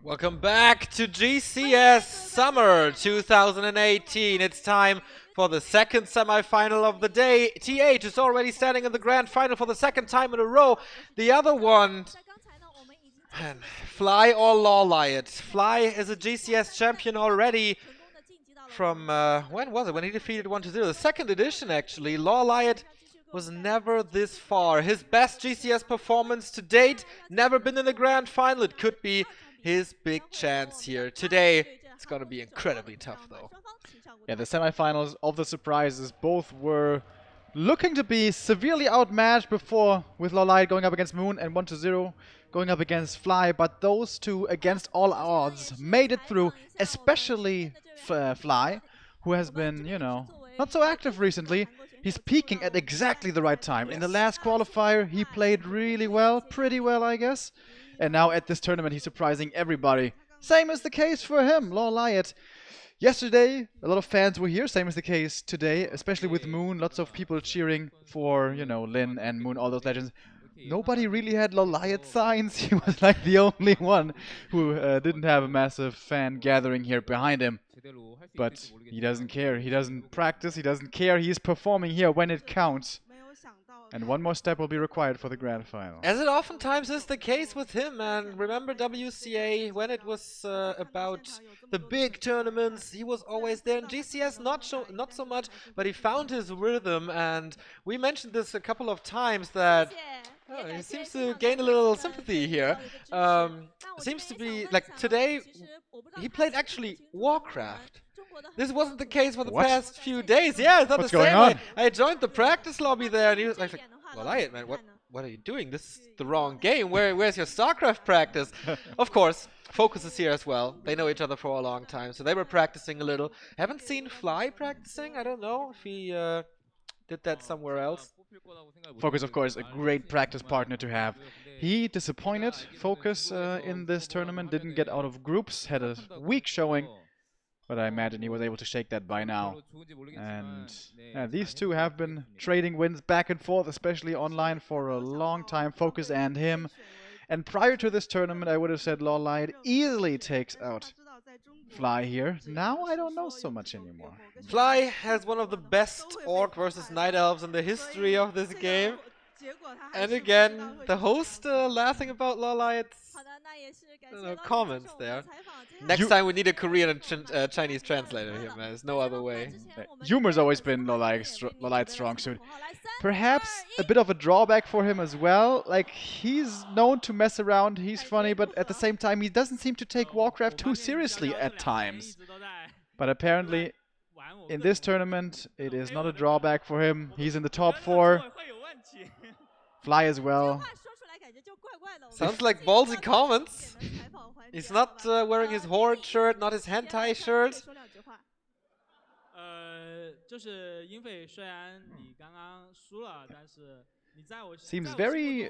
Welcome back to GCS Summer 2018. It's time for the second semi-final of the day. TH is already standing in the grand final for the second time in a row. The other one, man, Fly or LawLiet. Fly is a GCS champion already from, when was it? When he defeated 1-0. The second edition, actually. LawLiet was never this far. His best GCS performance to date, never been in the grand final. It could be his big chance here. Today, it's going to be incredibly tough, though. Yeah, the semifinals of the surprises both were looking to be severely outmatched before, with LawLiet going up against Moon and 1-0 going up against Fly, but those two, against all odds, made it through, especially Fly, who has been, you know, not so active recently. He's peaking at exactly the right time. In the last qualifier, he played really well, pretty well, I guess. And now at this tournament, he's surprising everybody. Same is the case for him, LawLiet. Yesterday, a lot of fans were here. Same is the case today, especially with Moon. Lots of people cheering for, you know, Lin and Moon, all those legends. Nobody really had LawLiet signs. He was like the only one who didn't have a massive fan gathering here behind him. But he doesn't care. He doesn't practice. He doesn't care. He's performing here when it counts. And one more step will be required for the grand final. As it oftentimes is the case with him, and remember WCA, when it was about the big tournaments, he was always there. In GCS, not so much, but he found his rhythm, and we mentioned this a couple of times that he seems to gain a little sympathy here. Seems to be, like today, he played actually Warcraft. This wasn't the case for the past few days. Yeah, I thought What's the same going on? way. I joined the practice lobby there, and he was like LawLiet, man, what are you doing? This is the wrong game. Where's your StarCraft practice? Of course, Focus is here as well. They know each other for a long time, so they were practicing a little. Haven't seen Fly practicing. I don't know if he did that somewhere else. Focus, of course, a great practice partner to have. He disappointed Focus in this tournament, didn't get out of groups, had a weak showing. But I imagine he was able to shake that by now. And yeah, these two have been trading wins back and forth, especially online, for a long time, Focus and him. And prior to this tournament, I would have said LawLiet easily takes out Fly here. Now I don't know so much anymore. Fly has one of the best Orc versus Night Elves in the history of this game. And again, the host laughing about LawLiet's comments there. Next time we need a Korean and Chinese translator here, man. There's no other way. Humor's always been LawLiet's strong suit. Perhaps a bit of a drawback for him as well. Like, he's known to mess around, he's funny, but at the same time he doesn't seem to take Warcraft too seriously at times. But apparently, in this tournament, it is not a drawback for him. He's in the top 4. Fly as well. Sounds like ballsy comments. He's not wearing his Horde shirt, not his hentai shirt. Seems very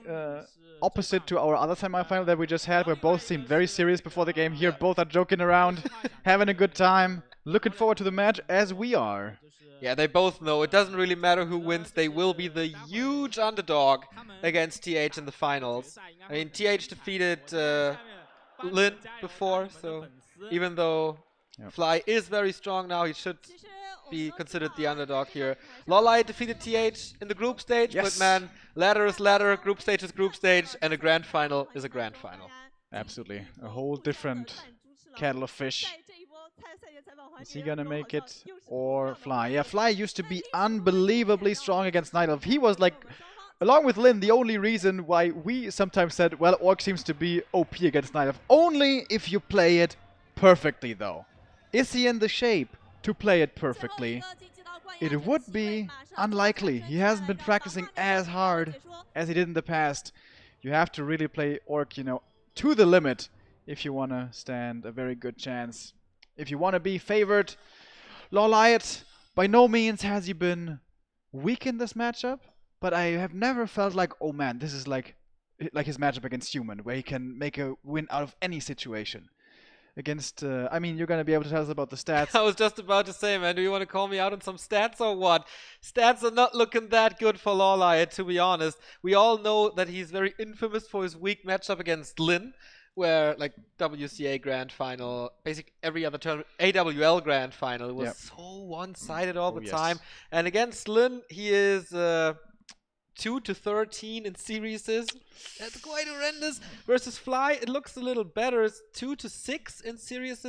opposite to our other semifinal that we just had, where both seemed very serious before the game. Here, both are joking around, having a good time, looking forward to the match, as we are. Yeah, they both know it doesn't really matter who wins. They will be the huge underdog against TH in the finals. I mean, TH defeated Lin before, so even though Fly is very strong now, he should be considered the underdog here. LawLiet defeated TH in the group stage, but man, ladder is ladder, group stage is group stage, and a grand final is a grand final. Absolutely. A whole different kettle of fish. Is he gonna make it or Fly? Yeah, Fly used to be unbelievably strong against Night Elf. He was like, along with Lin, the only reason why we sometimes said, well, Orc seems to be OP against Night Elf. Only if you play it perfectly, though. Is he in the shape to play it perfectly? It would be unlikely. He hasn't been practicing as hard as he did in the past. You have to really play Orc, you know, to the limit if you want to stand a very good chance. If you want to be favored, LawLiet, by no means has he been weak in this matchup, but I have never felt like, oh man, this is like his matchup against Human, where he can make a win out of any situation. Against, I mean, you're going to be able to tell us about the stats. I was just about to say, man, do you want to call me out on some stats or what? Stats are not looking that good for LawLiet, to be honest. We all know that he's very infamous for his weak matchup against Lin. where like WCA Grand Final, basically every other tournament, AWL Grand Final, it was so one-sided all the time. And against Lin, he is 2-13 in series. That's quite horrendous. Versus Fly, it looks a little better. It's 2-6 in series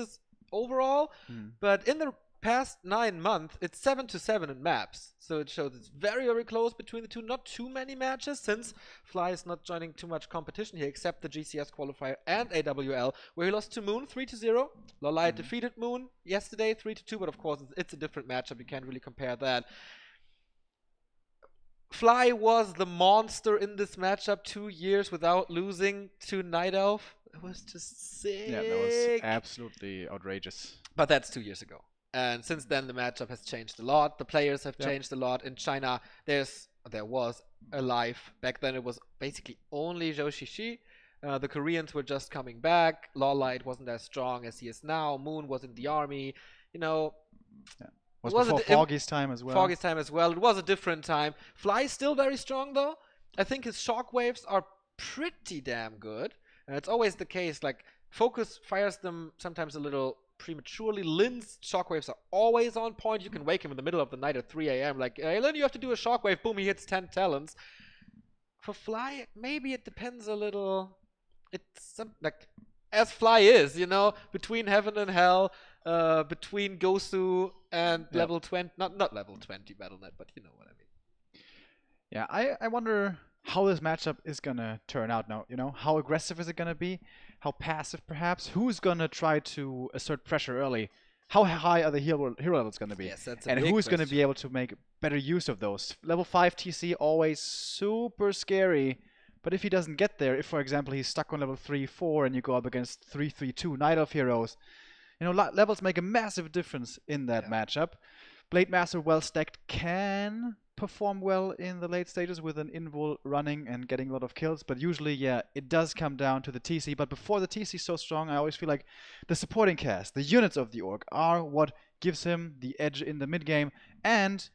overall. But in the past 9 months, it's 7-7 in maps. So it shows it's very, very close between the two. Not too many matches, since Fly is not joining too much competition here, except the GCS qualifier and AWL, where he lost to Moon 3-0. LawLiet defeated Moon yesterday 3-2, but of course it's a different matchup. You can't really compare that. Fly was the monster in this matchup, 2 years without losing to Night Elf. It was just sick. Yeah, that was absolutely outrageous. But that's 2 years ago. And since then, the matchup has changed a lot. The players have changed a lot. In China, there was a live. Back then, it was basically only Zhou Shishi. The Koreans were just coming back. LawLiet wasn't as strong as he is now. Moon was in the army. You know... Yeah. Was before Foggy's time as well. Foggy's time as well. It was a different time. Fly is still very strong, though. I think his shockwaves are pretty damn good. It's always the case. Like, Focus fires them sometimes a little prematurely. Lin's shockwaves are always on point. You can wake him in the middle of the night at 3 a.m. Like, hey, Lin, you have to do a shockwave. Boom, he hits 10 talents. For Fly, maybe it depends a little. It's like, as Fly is, you know, between heaven and hell. Between Gosu and level 20, not level 20 Battle.net, but you know what I mean. Yeah, I wonder how this matchup is gonna turn out now. You know, how aggressive is it gonna be? How passive, perhaps? Who's gonna try to assert pressure early? How high are the hero levels gonna be? Yes, that's a and big who's question. Gonna be able to make better use of those? Level 5 TC always super scary. But if he doesn't get there, if for example he's stuck on level 3-4 and you go up against 3-3-2 Night Elf heroes, you know, levels make a massive difference in that matchup. Blade Master well stacked can perform well in the late stages with an invul running and getting a lot of kills, but usually, yeah, it does come down to the TC. But before the TC is so strong, I always feel like the supporting cast, the units of the org, are what gives him the edge in the mid game. And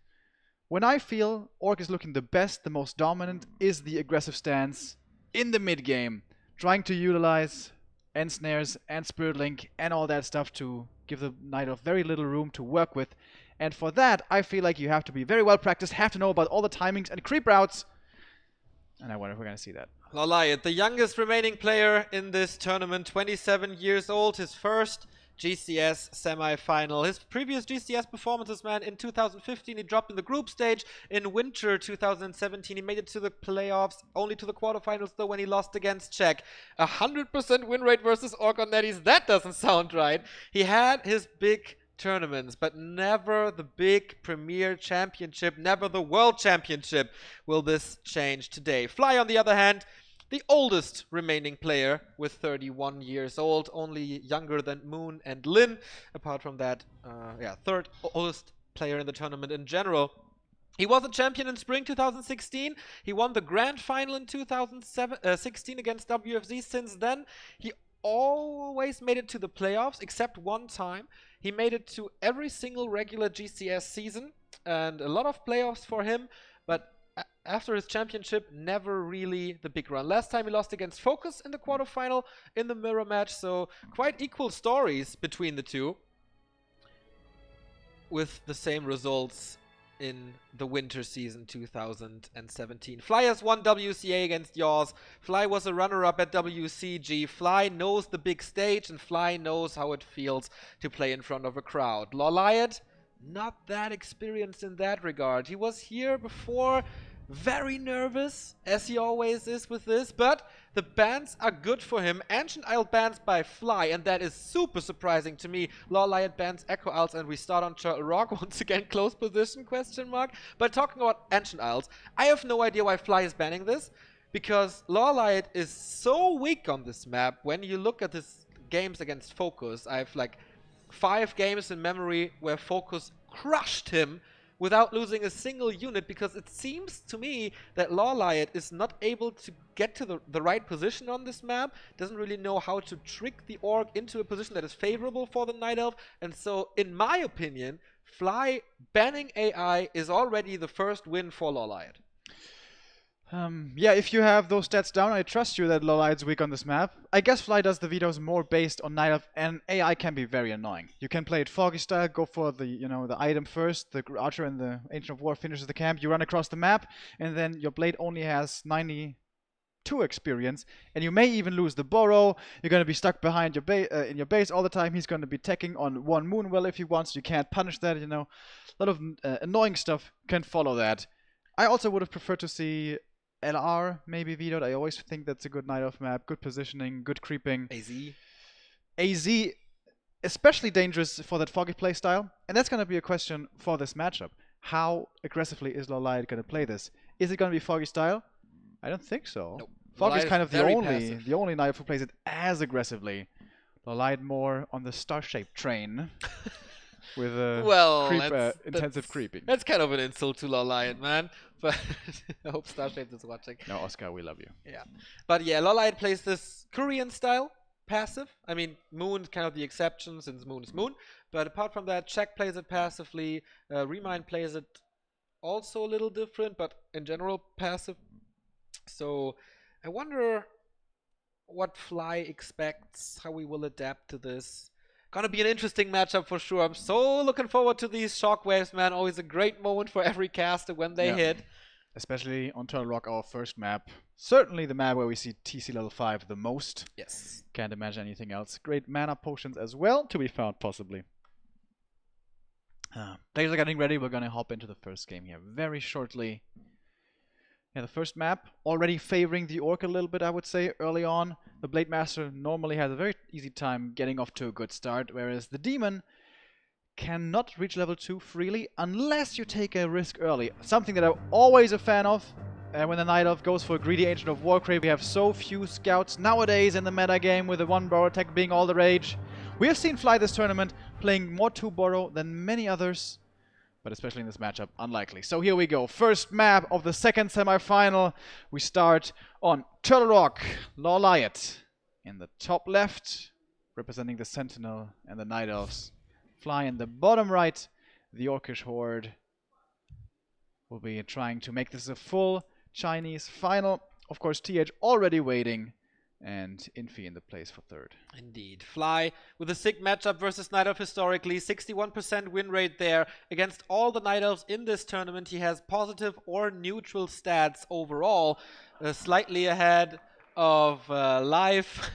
when I feel org is looking the best, the most dominant, is the aggressive stance in the mid game, trying to utilize and snares and Spirit Link and all that stuff to give the Night Elf very little room to work with. And for that, I feel like you have to be very well practiced, have to know about all the timings and creep routes. And I wonder if we're going to see that. LawLiet, the youngest remaining player in this tournament, 27 years old, his first GCS semi-final. His previous GCS performances, man, in 2015 he dropped in the group stage. In winter 2017 he made it to the playoffs, only to the quarterfinals though when he lost against Czech. 100% win rate versus Orgonettes, that doesn't sound right. He had his big tournaments, but never the big premier championship, never the world championship. Will this change today? Fly, on the other hand, the oldest remaining player with 31 years old, only younger than Moon and Lin. Apart from that, third oldest player in the tournament in general. He was a champion in spring 2016. He won the grand final in 2016 against WFZ. Since then, he always made it to the playoffs, except one time. He made it to every single regular GCS season, and a lot of playoffs for him, but after his championship, never really the big run. Last time he lost against Focus in the quarterfinal in the mirror match, so quite equal stories between the two, with the same results in the winter season 2017. Fly has won WCA against Yaws. Fly was a runner-up at WCG. Fly knows the big stage, and Fly knows how it feels to play in front of a crowd. LawLiet, not that experienced in that regard. He was here before, very nervous, as he always is with this, but the bans are good for him. Ancient Isle bans by Fly, and that is super surprising to me. LawLiet bans Echo Isles, and we start on Turtle Rock. Once again, close position, question mark. But talking about Ancient Isles, I have no idea why Fly is banning this, because LawLiet is so weak on this map. When you look at his games against Focus, I have like 5 games in memory where Focus crushed him without losing a single unit, because it seems to me that LawLiet is not able to get to the right position on this map, doesn't really know how to trick the org into a position that is favorable for the Night Elf, and so, in my opinion, Fly banning AI is already the first win for LawLiet. Yeah, if you have those stats down, I trust you that LawLiet's weak on this map. I guess Fly does the vetoes more based on Night Elf, and AI can be very annoying. You can play it Foggy style, go for the the item first, the Archer and the Ancient of War finishes the camp, you run across the map, and then your Blade only has 92 experience, and you may even lose the Burrow. You're going to be stuck behind your in your base all the time. He's going to be teching on one moon well if he wants. You can't punish that, A lot of annoying stuff can follow that. I also would have preferred to see LR maybe vetoed. I always think that's a good Night Elf map. Good positioning, good creeping. AZ, especially dangerous for that Foggy playstyle. And that's going to be a question for this matchup. How aggressively is LawLiet going to play this? Is it going to be Foggy style? I don't think so. Nope. Foggy is kind of the passive. only Night Elf who plays it as aggressively. LawLiet more on the star-shaped train. With intensive creeping. That's kind of an insult to LawLiet, man. But I hope Starshaped is watching. No, Oscar, we love you. Yeah. But yeah, LawLiet plays this Korean style passive. I mean, Moon kind of the exception since Moon is Moon. But apart from that, Check plays it passively. Remind plays it also a little different, but in general passive. So I wonder what Fly expects, how we will adapt to this. Gonna be an interesting matchup for sure. I'm so looking forward to these shockwaves, man. Always a great moment for every caster when they hit. Especially on Turtle Rock, our first map. Certainly the map where we see TC level 5 the most. Yes. Can't imagine anything else. Great mana potions as well to be found, possibly. Players are getting ready. We're gonna hop into the first game here very shortly. Yeah, the first map already favoring the Orc a little bit, I would say, early on. The Blade Master normally has a very easy time getting off to a good start, whereas the Demon cannot reach level 2 freely unless you take a risk early. Something that I'm always a fan of. When the Night Elf goes for a greedy Ancient of Warcrave, we have so few scouts nowadays in the meta game with the one Burrow attack being all the rage. We have seen Fly this tournament playing more 2 Burrow than many others. But especially in this matchup, unlikely. So here we go. First map of the second semifinal. We start on Turtle Rock. LawLiet in the top left, representing the Sentinel and the Night Elves. Fly in the bottom right. The Orcish Horde will be trying to make this a full Chinese final. Of course, TH already waiting. And Infi in the place for third. Indeed. Fly with a sick matchup versus Night Elf historically. 61% win rate there. Against all the Night Elves in this tournament, he has positive or neutral stats overall. Slightly ahead of Life.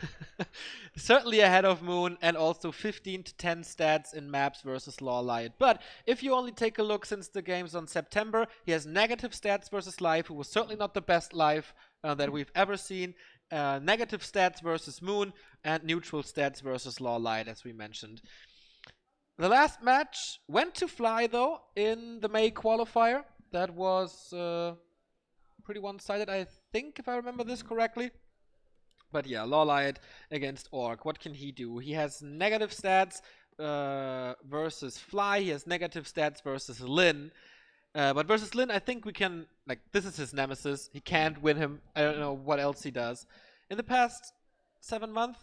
Certainly ahead of Moon. And also 15 to 10 stats in maps versus LawLiet. But if you only take a look since the games on September, he has negative stats versus Life, who was certainly not the best Life that we've ever seen. Negative stats versus Moon, and neutral stats versus LawLiet, as we mentioned. The last match went to Fly, though, in the May qualifier. That was pretty one-sided, I think, if I remember this correctly. But yeah, LawLiet against Orc. What can he do? He has negative stats versus Fly. He has negative stats versus Lin. But versus Lin, I think we can, this is his nemesis. He can't win him. I don't know what else he does. In the past 7 months,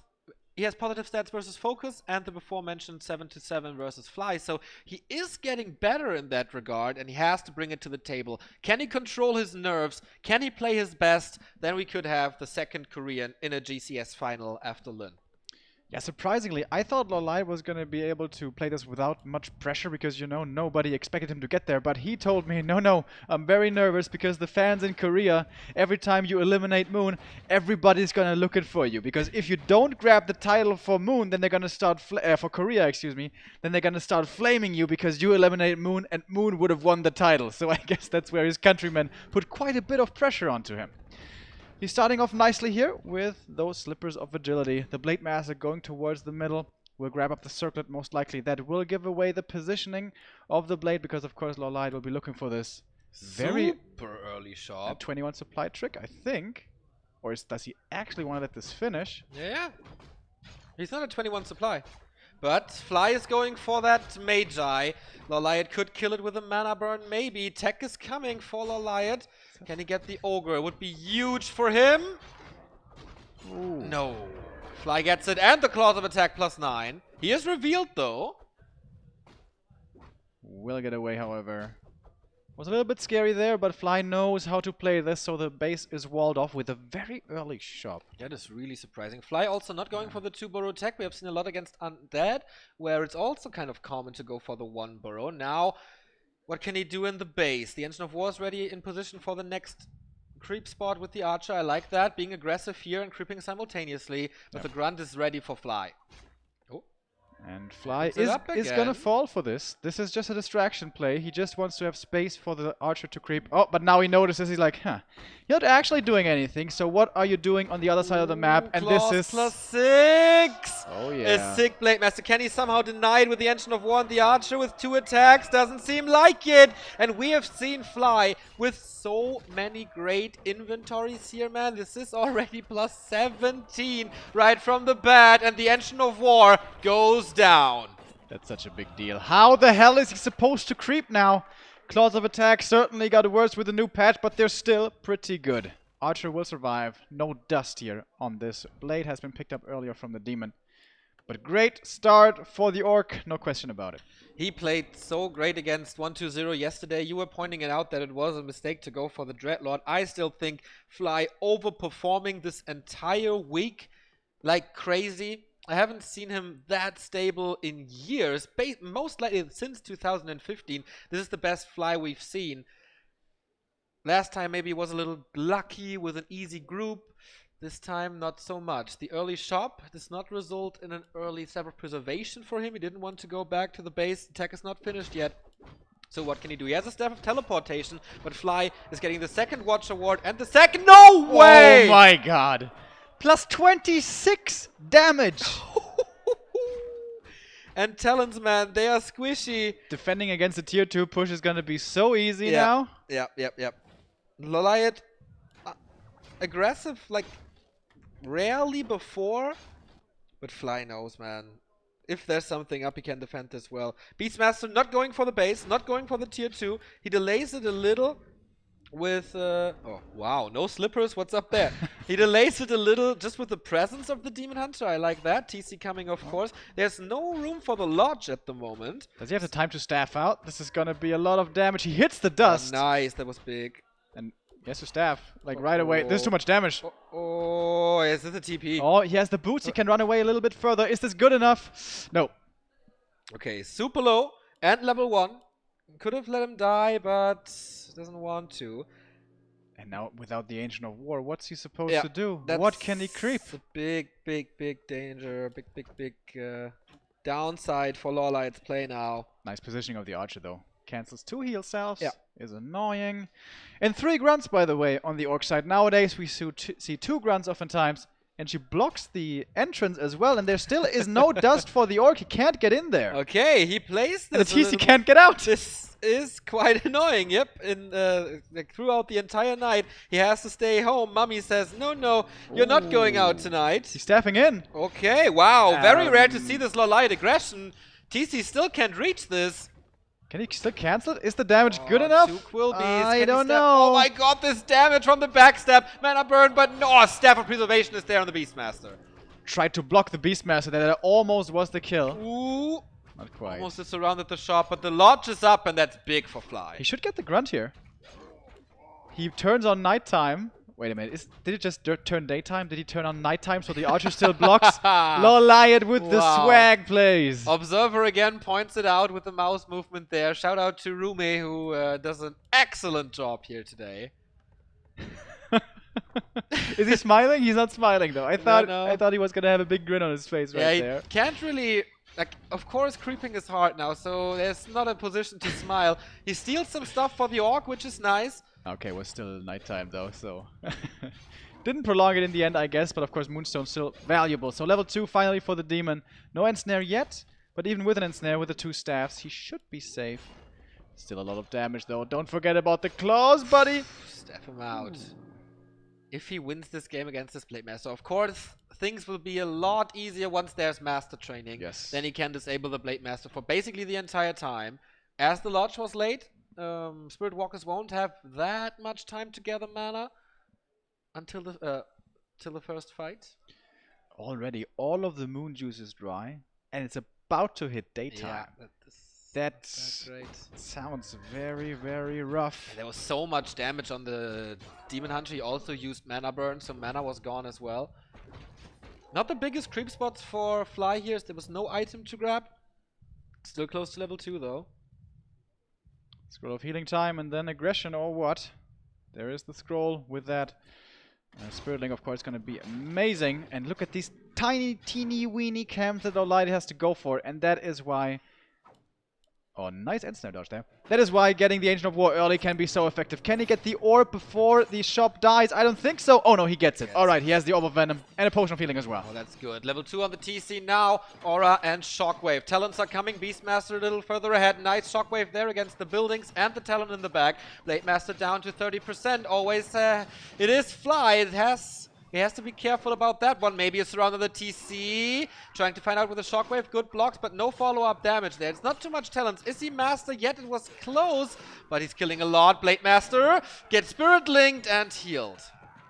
he has positive stats versus Focus and the before mentioned 7-7 versus Fly. So he is getting better in that regard, and he has to bring it to the table. Can he control his nerves? Can he play his best? Then we could have the second Korean in a GCS final after Lin. Yeah, surprisingly, I thought LawLiet was going to be able to play this without much pressure because, nobody expected him to get there. But he told me, no, I'm very nervous because the fans in Korea, every time you eliminate Moon, everybody's going to look it for you. Because if you don't grab the title for Moon, then they're going to start, for Korea, then they're going to start flaming you because you eliminate Moon and Moon would have won the title. So I guess that's where his countrymen put quite a bit of pressure onto him. He's starting off nicely here with those slippers of agility. The Blade Master going towards the middle. Will grab up the circlet most likely. That will give away the positioning of the Blade because of course LawLiet will be looking for this very super early shot. 21 supply trick, I think. Or does he actually want to let this finish? Yeah. He's not at 21 supply. But Fly is going for that Magi. LawLiet could kill it with a mana burn, maybe. Tech is coming for LawLiet. Can he get the Ogre? It would be huge for him. Ooh. No. Fly gets it and the Claws of Attack +9. He is revealed though. Will get away, however. Was a little bit scary there, but Fly knows how to play this, so the base is walled off with a very early shop. That is really surprising. Fly also not going for the 2 burrow tech. We have seen a lot against Undead, where it's also kind of common to go for the 1 burrow. Now, what can he do in the base? The Engine of War is ready in position for the next creep spot with the Archer. I like that. Being aggressive here and creeping simultaneously, but the Grunt is ready for Fly. And Fly is gonna fall for this. This is just a distraction play. He just wants to have space for the Archer to creep. Oh, but now he notices, he's like, huh, you're not actually doing anything, so what are you doing on the other side of the map? And this is... +6! Oh yeah. A sick Blade Master. Can he somehow deny it with the Engine of War and the Archer with 2 attacks? Doesn't seem like it. And we have seen Fly with so many great inventories here, man. This is already +17 right from the bat, and the Engine of War goes down. That's such a big deal. How the hell is he supposed to creep now? Claws of Attack certainly got worse with the new patch, but they're still pretty good. Archer will survive. No dust here on this. Blade has been picked up earlier from the Demon. But great start for the Orc, no question about it. He played so great against 1-2-0 yesterday. You were pointing it out that it was a mistake to go for the Dreadlord. I still think Fly overperforming this entire week like crazy. I haven't seen him that stable in years. Most likely since 2015. This is the best Fly we've seen. Last time maybe he was a little lucky with an easy group. This time not so much. The early shop does not result in an early self-preservation for him. He didn't want to go back to the base. The tech is not finished yet. So what can he do? He has a Staff of Teleportation, but Fly is getting the second Watch Award and the second... No way! Oh my god. +26 damage. And Talons, man, they are squishy. Defending against the tier 2 push is gonna be so easy now. Yep. LawLiet, aggressive, like, rarely before. But Fly knows, man. If there's something up, he can defend this well. Beastmaster not going for the base, not going for the tier 2. He delays it a little with... oh, wow, no slippers, what's up there? He delays it a little just with the presence of the Demon Hunter. I like that. TC coming, of course. There's no room for the Lodge at the moment. Does he have the time to staff out? This is gonna be a lot of damage. He hits the dust. Oh, nice, that was big. And he has to staff, like right away. There's too much damage. Oh, is this a TP? Oh, he has the boots. He can run away a little bit further. Is this good enough? No. Okay, super low and level 1. Could have let him die, but doesn't want to. And now, without the Ancient of War, what's he supposed to do? What can he creep? A big danger. Big downside for LawLiet's play now. Nice positioning of the Archer, though. Cancels 2 heal salves. Is annoying. And 3 grunts, by the way, on the Orc side. Nowadays, we see 2 grunts oftentimes. And she blocks the entrance as well. And there still is no dust for the Orc. He can't get in there. Okay, he plays this. And the TC can't get out. This is quite annoying. Yep, like throughout the entire night, he has to stay home. Mummy says, no, you're not going out tonight. He's staffing in. Okay, wow, very rare to see this LawLiet aggression. TC still can't reach this. Can he still cancel it? Is the damage good enough? 2 Quill Beasts. I don't know. Oh my god, this damage from the backstab. Mana burn, but no, Staff of Preservation is there on the Beastmaster. Tried to block the Beastmaster. That almost was the kill. Ooh. Not quite. Almost just surrounded the shop, but the Lodge is up, and that's big for Fly. He should get the Grunt here. He turns on nighttime. Wait a minute. Did it just turn daytime? Did he turn on nighttime so the Archer still blocks? LawLiet with the swag plays. Observer again points it out with the mouse movement there. Shout out to Remo, who does an excellent job here today. Is he smiling? He's not smiling though. I thought he was gonna have a big grin on his face right there. Can't really... Like, of course, creeping is hard now, so there's not a position to smile. He steals some stuff for the Orc, which is nice. Okay, it was still nighttime though, so... Didn't prolong it in the end, I guess, but of course Moonstone's still valuable. So level 2 finally for the Demon. No Ensnare yet, but even with an Ensnare with the 2 staffs, he should be safe. Still a lot of damage though. Don't forget about the claws, buddy! Staff him out. If he wins this game against this Blade Master, of course, things will be a lot easier once there's Master Training. Yes. Then he can disable the Blade Master for basically the entire time. As the Lodge was late, Spirit Walkers won't have that much time to gather mana until the first fight. Already, all of the moon juice is dry, and it's about to hit daytime. Yeah, That great. sounds very, very rough. There was so much damage on the Demon Hunter. He also used mana burn, so mana was gone as well. Not the biggest creep spots for Fly here. There was no item to grab. Still close to level 2 though. Scroll of healing time and then aggression or what? There is the scroll with that. Spiritling, of course, going to be amazing. And look at these tiny, teeny, weeny camps that LawLiet has to go for. And that is why... Oh, nice end snare dodge there. That is why getting the Ancient of War early can be so effective. Can he get the orb before the shop dies? I don't think so. Oh no, he gets it. Yes. Alright, he has the Orb of Venom and a Potion of Healing as well. Oh, that's good. Level 2 on the TC now. Aura and Shockwave. Talons are coming. Beastmaster a little further ahead. Nice Shockwave there against the buildings and the Talon in the back. Blade Master down to 30%. Always, it is Fly. He has to be careful about that one. Maybe a surround on the TC. Trying to find out with the Shockwave. Good blocks, but no follow-up damage there. It's not too much talents. Is he Master yet? It was close, but he's killing a lot. Blade Master gets Spirit Linked and healed.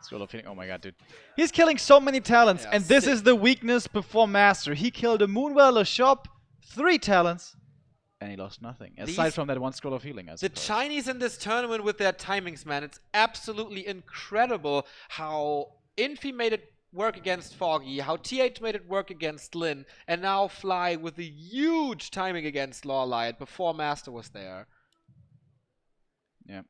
Scroll of Healing. Oh my god, dude. He's killing so many talents, and this is the weakness before Master. He killed a Moonwell, a Shop, 3 talents, and he lost nothing. Aside from that one Scroll of Healing, I suppose. The Chinese in this tournament with their timings, man. It's absolutely incredible how Infi made it work against Foggy, how TH made it work against Lin, and now Fly with a huge timing against LawLiet before Master was there. Yeah.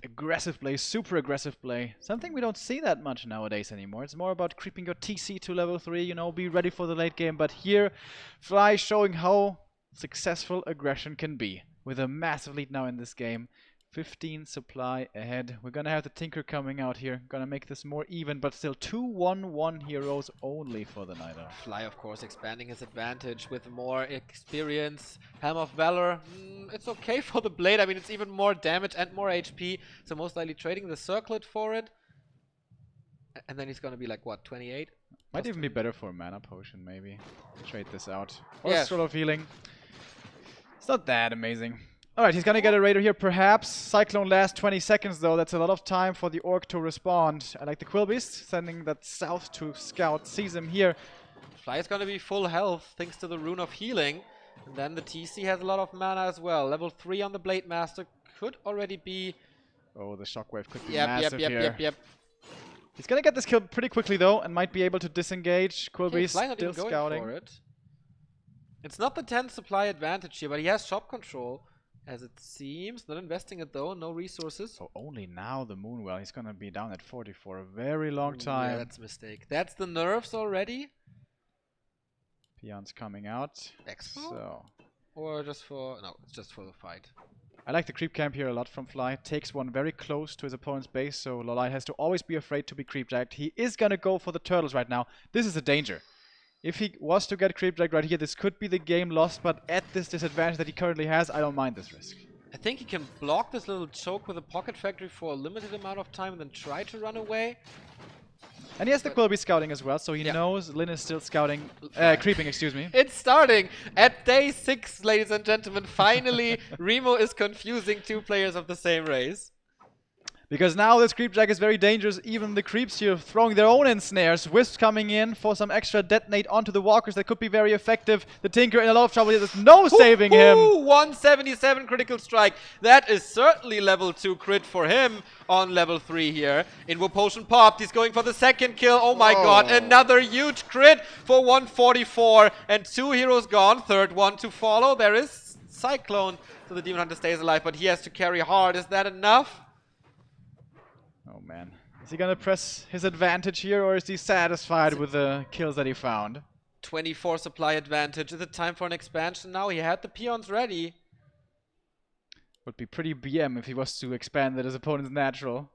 Aggressive play, super aggressive play. Something we don't see that much nowadays anymore. It's more about creeping your TC to level 3, you know, be ready for the late game. But here, Fly showing how successful aggression can be. With a massive lead now in this game. 15 supply ahead. We're gonna have the Tinker coming out here. Gonna make this more even, but still 2-1-1 heroes only for the Night Elf. Fly, of course, expanding his advantage with more experience. Helm of Valor, it's okay for the Blade. I mean, it's even more damage and more HP, so most likely trading the Circlet for it. And then he's gonna be like, what, 28? Might even be better for a Mana Potion, maybe. Trade this out. Or Yeah. Scroll of Healing. It's not that amazing. Alright, he's gonna get a Raider here, perhaps. Cyclone lasts 20 seconds, though. That's a lot of time for the Orc to respond. I like the Quillbeast, sending that south to scout. Sees him here. Fly is gonna be full health, thanks to the Rune of Healing. And then the TC has a lot of mana as well. Level 3 on the Blade Master could already be... Oh, the Shockwave could be massive here. Yep. He's gonna get this kill pretty quickly, though, and might be able to disengage. Quillbeast Fly not still even going scouting. for it. It's not the 10 supply advantage here, but he has shop control. As it seems, not investing it though, no resources. Oh, only now the Moonwell. He's gonna be down at 40 for a very long time. Yeah, that's a mistake. That's the nerfs already? Peons coming out. Expo? So, Or just for... No, it's just for the fight. I like the creep camp here a lot from Fly. Takes one very close to his opponent's base, so LawLiet has to always be afraid to be creep dragged. He is gonna go for the turtles right now. This is a danger. If he was to get creep dragged right here, this could be the game lost, but at this disadvantage that he currently has, I don't mind this risk. I think he can block this little choke with a Pocket Factory for a limited amount of time and then try to run away. And he has the Quillbeast scouting as well, so he knows Lin is still scouting, creeping, excuse me. It's starting at day 6, ladies and gentlemen. Finally, Remo is confusing 2 players of the same race. Because now this creep drag is very dangerous. Even the creeps here throwing their own ensnares. Wisp coming in for some extra detonate onto the walkers that could be very effective. The Tinker in a lot of trouble here. There's no saving him. 177 critical strike. That is certainly level 2 crit for him on level 3 here. Invo Potion popped. He's going for the second kill. Oh my god. Another huge crit for 144. And 2 heroes gone. Third one to follow. There is Cyclone. So the Demon Hunter stays alive, but he has to carry hard. Is that enough? Oh man. Is he gonna press his advantage here, or is he satisfied with the kills that he found? 24 supply advantage. Is it time for an expansion now? He had the peons ready. Would be pretty BM if he was to expand at his opponent's natural.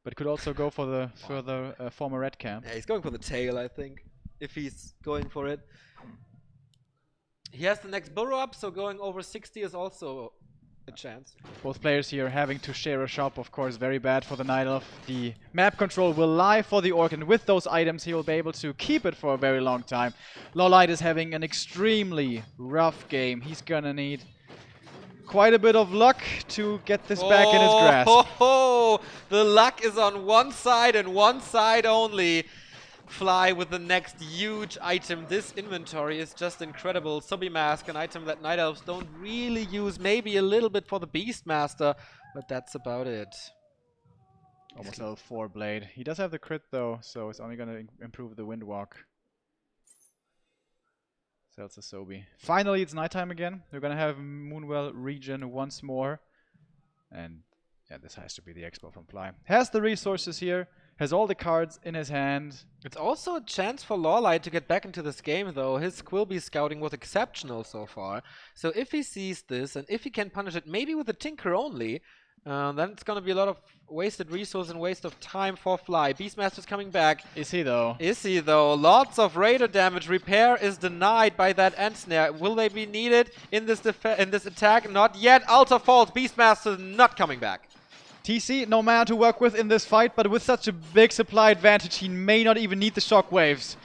But could also go for the further former red camp. Yeah, he's going for the tail, I think. If he's going for it. He has the next burrow up, so going over 60 is also a chance. Both players here having to share a shop, of course, very bad for the Night Elf. The map control will lie for the Orc, and with those items he will be able to keep it for a very long time. LawLiet is having an extremely rough game. He's gonna need quite a bit of luck to get this back in his grasp. The luck is on one side and one side only. Fly with the next huge item. This inventory is just incredible. Subby Mask, an item that Night Elves don't really use. Maybe a little bit for the Beastmaster, but that's about it. Almost level 4 Blade. He does have the crit though, so it's only going to improve the Windwalk. Sells a Sobi. Finally, it's nighttime again. We're going to have Moonwell regen once more. And yeah, this has to be the expo from Fly. Has the resources here. Has all the cards in his hand. It's also a chance for LawLiet to get back into this game, though. His Quilby scouting was exceptional so far. So if he sees this, and if he can punish it, maybe with a Tinker only, then it's going to be a lot of wasted resource and waste of time for Fly. Beastmaster's coming back. Is he though? Is he though? Lots of Raider damage. Repair is denied by that End Snare. Will they be needed in this attack? Not yet. Altar falls. Beastmaster not coming back. TC, no mana to work with in this fight, but with such a big supply advantage, he may not even need the shockwaves.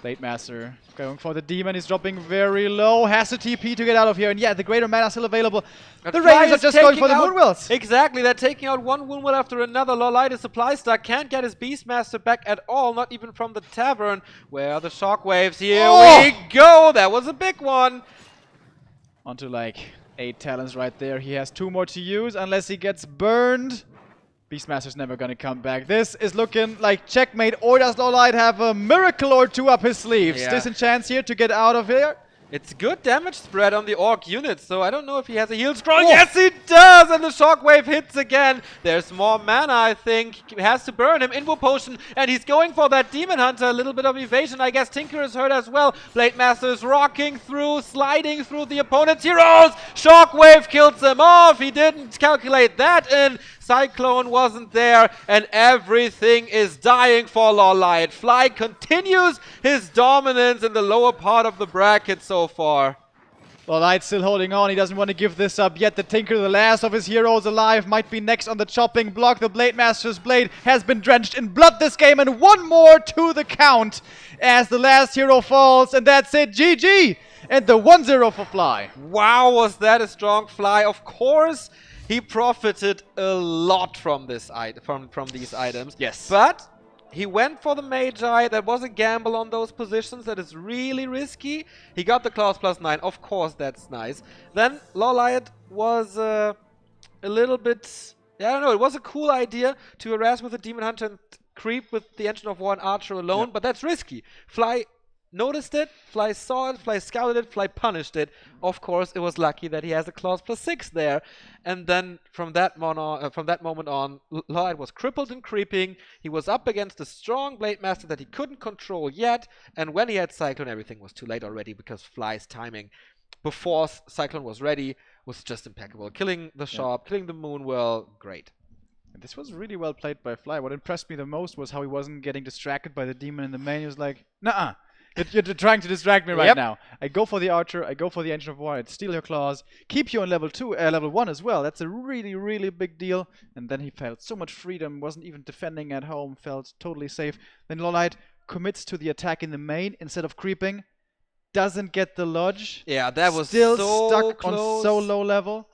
Blade Master going for the demon, he's dropping very low, has a TP to get out of here, and yeah, the greater mana still available. But the Raiders are just going for the Moonwells. Exactly, they're taking out one Moonwell after another. LawLiet is supply stuck, can't get his Beastmaster back at all, not even from the tavern. Where are the shockwaves? Here we go, that was a big one. Onto like 8 talents right there. He has 2 more to use unless he gets burned. Beastmaster's never gonna come back. This is looking like checkmate, or does LawLiet have a miracle or two up his sleeves? Yeah. Decent chance here to get out of here. It's good damage spread on the Orc unit, so I don't know if he has a heal scroll. Oh. Yes, he does! And the shockwave hits again. There's more mana, I think. He has to burn him. Invo potion, and he's going for that Demon Hunter. A little bit of evasion. I guess Tinker is hurt as well. Blade Master is rocking through, sliding through the opponent's heroes. Shockwave kills him off. He didn't calculate that in. Cyclone wasn't there, and everything is dying for LawLiet. Fly continues his dominance in the lower part of the bracket so far. LawLiet's still holding on. He doesn't want to give this up yet. The Tinker, the last of his heroes alive, might be next on the chopping block. The Blade Master's blade has been drenched in blood this game, and one more to the count as the last hero falls, and that's it. GG! And the 1-0 for Fly. Wow, was that a strong Fly. Of course, he profited a lot from this from these items. Yes. But he went for the Magi. That was a gamble on those positions. That is really risky. He got the Claws +9. Of course, that's nice. Then LawLiet was a little bit... I don't know. It was a cool idea to harass with a Demon Hunter and creep with the Engine of War and Archer alone. Yep. But that's risky. Fly noticed it, Fly saw it, Fly scouted it, Fly punished it. Of course, it was lucky that he has a Claws +6 there. And then from that moment on, LawLiet was crippled and creeping. He was up against a strong Blade Master that he couldn't control yet. And when he had Cyclone, everything was too late already because Fly's timing before Cyclone was ready was just impeccable. Killing the shop, killing the Moonwell, great. And this was really well played by Fly. What impressed me the most was how he wasn't getting distracted by the demon in the main. He was like, nah. You're trying to distract me right now. I go for the Archer, I go for the Engine of War, I'd steal your claws, keep you on level 1 as well. That's a really, really big deal. And then he felt so much freedom, wasn't even defending at home, felt totally safe. Then LawLiet commits to the attack in the main instead of creeping, doesn't get the Lodge. Yeah, that was still so stuck close. On so low level.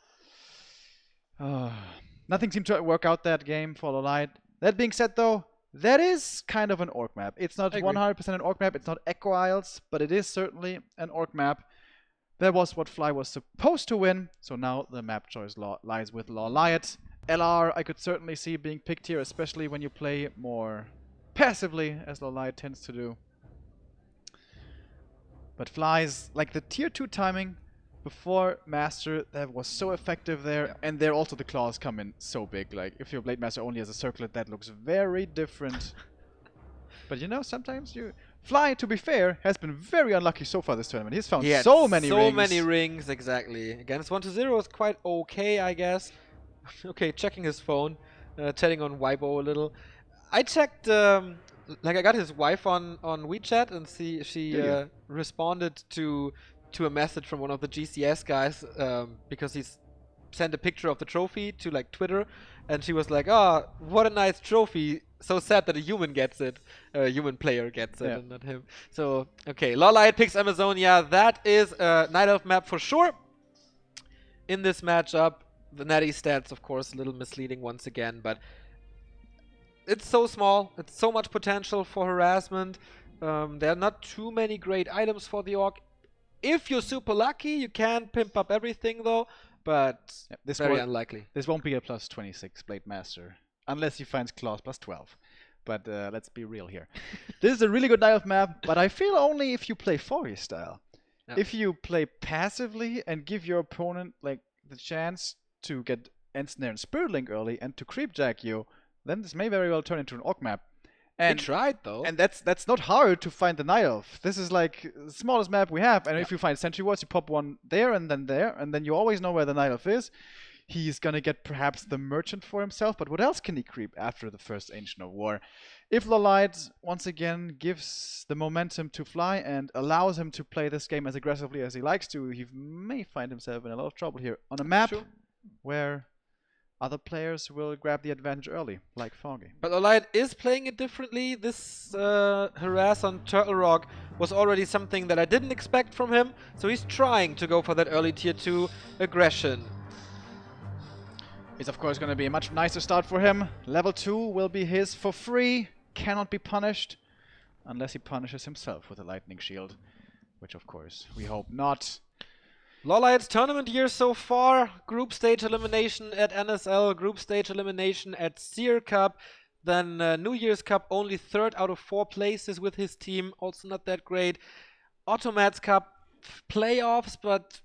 Nothing seemed to work out that game for LawLiet. That being said though, that is kind of an Orc map. It's not 100% an Orc map, it's not Echo Isles, but it is certainly an Orc map. That was what Fly was supposed to win, so now the map choice lies with LawLiet. LR I could certainly see being picked here, especially when you play more passively, as LawLiet tends to do. But Fly's, like the tier 2 timing before Master, that was so effective there, and there also the claws come in so big. Like, if your Blade Master only has a circlet, that looks very different. But you know, sometimes you... Fly, to be fair, has been very unlucky so far this tournament. He's found so many rings. So many rings, exactly. Against 1-0 is quite okay, I guess. Okay, checking his phone, chatting on Weibo a little. I checked, like I got his wife on WeChat, and she responded to a message from one of the GCS guys, because he's sent a picture of the trophy to like Twitter, and she was like, "Oh, what a nice trophy. So sad that a human gets it. A human player gets it, and not him." So, okay, LawLiet picks Amazonia. That is a Night Elf map for sure. In this matchup, the natty stats, of course, a little misleading once again, but it's so small. It's so much potential for harassment. There are not too many great items for the orc. If you're super lucky, you can pimp up everything though, but This very unlikely. This won't be a plus 26 Blade Master, unless he finds claws plus 12. But let's be real here. This is a really good Night Elf map, but I feel only if you play Foggy style. Yeah. If you play passively and give your opponent like the chance to get Ensnare and Spirit Link early and to creepjack you, then this may very well turn into an orc map. And we tried though. And that's not hard to find the Night Elf. This is like the smallest map we have. And if you find Sentry Wards, you pop one there, and then you always know where the Night Elf is. He's gonna get perhaps the Merchant for himself, but what else can he creep after the first Ancient of War? If LawLiet once again gives the momentum to Fly and allows him to play this game as aggressively as he likes to, he may find himself in a lot of trouble here on a map where other players will grab the advantage early, like Foggy. But LawLiet is playing it differently. This harass on Turtle Rock was already something that I didn't expect from him, so he's trying to go for that early tier 2 aggression. It's of course going to be a much nicer start for him. Level 2 will be his for free, cannot be punished, unless he punishes himself with a lightning shield, which of course we hope not. LawLiet's tournament year so far: group stage elimination at NSL, group stage elimination at Seer Cup, then New Year's Cup only 3rd out of 4 places with his team, also not that great. Automats Cup playoffs, but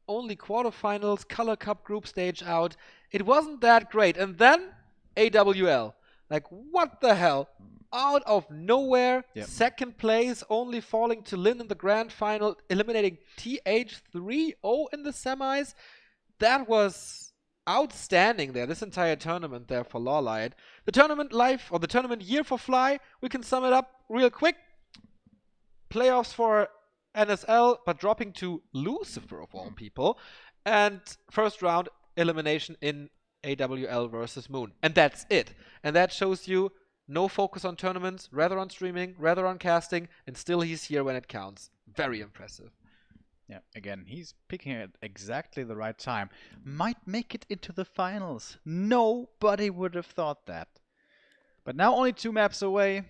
only quarterfinals, Color Cup group stage out. It wasn't that great. And then AWL. Like, what the hell? Out of nowhere, second place, only falling to Lin in the grand final, eliminating TH 3-0 in the semis. That was outstanding there, this entire tournament there for LawLiet. The tournament life, or the tournament year for Fly, we can sum it up real quick. Playoffs for NSL, but dropping to Lucifer of all people. And first round elimination in AWL versus Moon. And that's it. And that shows you no focus on tournaments, rather on streaming, rather on casting, and still he's here when it counts. Very impressive. Yeah, again, he's picking at exactly the right time. Might make it into the finals. Nobody would have thought that. But now only 2 maps away.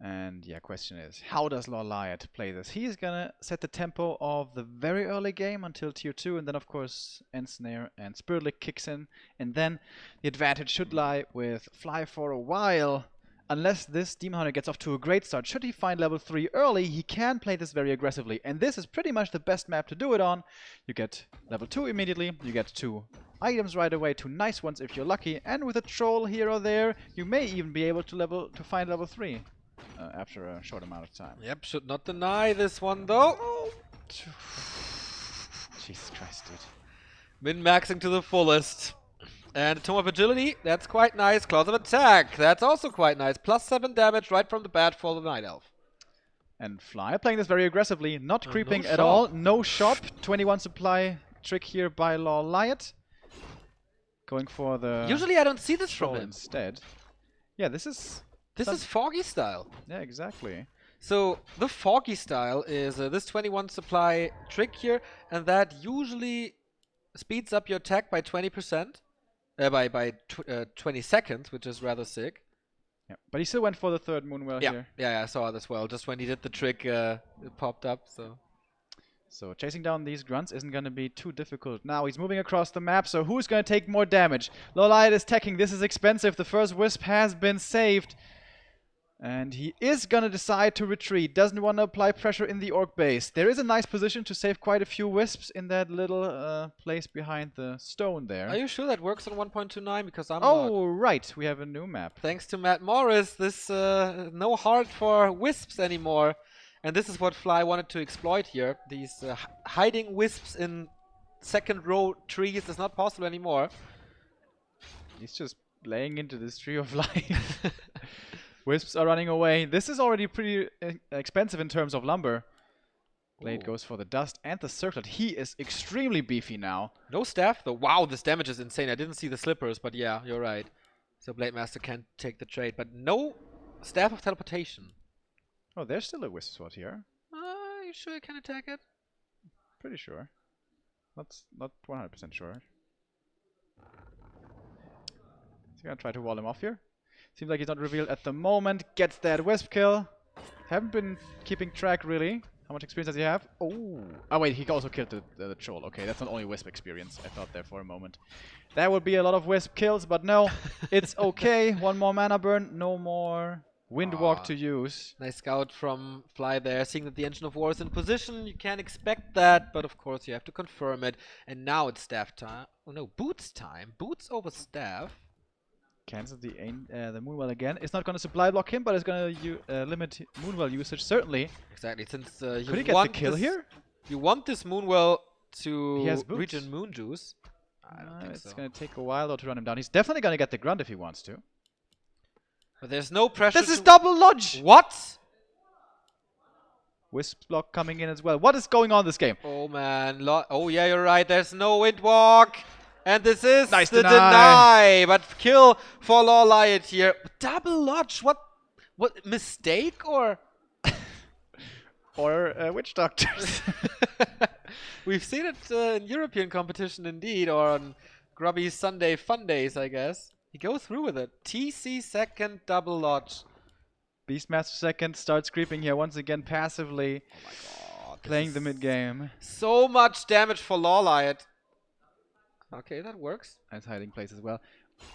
And yeah, question is, how does LawLiet play this? He's gonna set the tempo of the very early game until tier 2, and then of course Ensnare and Spirit Link kicks in, and then the advantage should lie with Fly for a while. Unless this Demon Hunter gets off to a great start, should he find level 3 early, he can play this very aggressively, and this is pretty much the best map to do it on. You get level 2 immediately, you get 2 items right away, 2 nice ones if you're lucky, and with a troll here or there, you may even be able to find level 3. After a short amount of time. Yep, should not deny this one though. Jesus Christ, dude. Min-maxing to the fullest. And Tome of Agility, that's quite nice. Claws of Attack, that's also quite nice. Plus 7 damage right from the bat for the Night Elf. And Fly playing this very aggressively, not creeping at all. No shop. 21 supply trick here by LawLiet. Going for the... Usually I don't see this from him. Instead. Yeah, this is... This is Foggy style. Yeah, exactly. So the Foggy style is this 21 supply trick here, and that usually speeds up your attack by 20%, by 20 seconds, which is rather sick. Yeah, but he still went for the 3rd Moonwell here. Yeah, I saw it as well. Just when he did the trick, it popped up. So chasing down these grunts isn't going to be too difficult. Now he's moving across the map, so who's going to take more damage? LawLiet is teching. This is expensive. The first Wisp has been saved. And he is gonna decide to retreat. Doesn't want to apply pressure in the orc base. There is a nice position to save quite a few wisps in that little place behind the stone there. Are you sure that works on 1.29? Because I'm not. Right. We have a new map. Thanks to Matt Morris, this no heart for wisps anymore. And this is what Fly wanted to exploit here. These hiding wisps in second row trees is not possible anymore. He's just laying into this tree of life. Wisps are running away. This is already pretty expensive in terms of lumber. Blade goes for the dust and the circlet. He is extremely beefy now. No staff though. Wow, this damage is insane. I didn't see the slippers, but yeah, you're right. So Blade Master can't take the trade, but no staff of teleportation. Oh, there's still a wisp sword here. Are you sure you can attack it? Pretty sure. Not 100% sure. Is he gonna try to wall him off here? Seems like he's not revealed at the moment. Gets that Wisp kill. Haven't been keeping track really. How much experience does he have? Oh. Oh wait, he also killed the troll. Okay, that's not only Wisp experience. I thought there for a moment. That would be a lot of Wisp kills, but no. It's okay. One more mana burn. No more Windwalk to use. Nice scout from Fly there, seeing that the Engine of War is in position. You can't expect that, but of course you have to confirm it. And now it's Staff time. Oh no, Boots time. Boots over Staff. Cancel the Moonwell again. It's not going to supply block him, but it's going to limit Moonwell usage, certainly. Exactly, since Could he get the kill here? You want this Moonwell to regen Moon Juice. I don't think so. It's going to take a while though to run him down. He's definitely going to get the Grunt if he wants to. But there's no pressure. This is double lodge! What? Wisp block coming in as well. What is going on this game? Oh man. Oh yeah, you're right. There's no Windwalk. And this is nice the deny. But kill for LawLiet here. Double lodge. What mistake or? Or Witch Doctors. We've seen it in European competition indeed, or on Grubby Sunday Fun Days, I guess. He goes through with it. TC second, double lodge. Beastmaster second starts creeping here once again passively. Oh my god. Playing the mid game. So much damage for LawLiet. Okay, that works. Nice hiding place as well.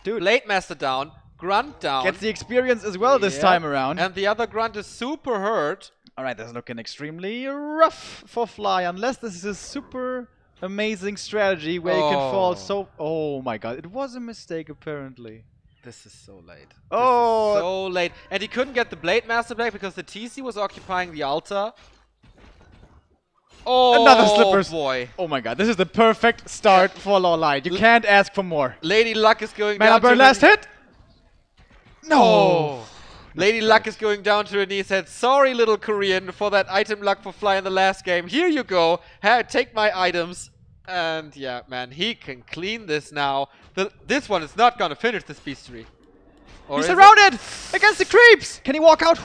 Dude. Blade Master down. Grunt down. Gets the experience as well this time around. And the other Grunt is super hurt. Alright, this is looking extremely rough for Fly, unless this is a super amazing strategy where you can fall so... Oh my god, it was a mistake apparently. This is so late. Oh! This is so late. And he couldn't get the Blade Master back because the TC was occupying the altar. Oh, another Slippers. Boy. Oh my god, this is the perfect start for LawLiet. You can't ask for more. Lady Luck is going Mana down burn to last hit? No! Oh. Lady Luck is going down to her knees, said, sorry little Korean for that item luck for Fly in the last game. Here you go. Take my items. And yeah, man, he can clean this now. This one is not going to finish this beastery. He's surrounded against the creeps. Can he walk out?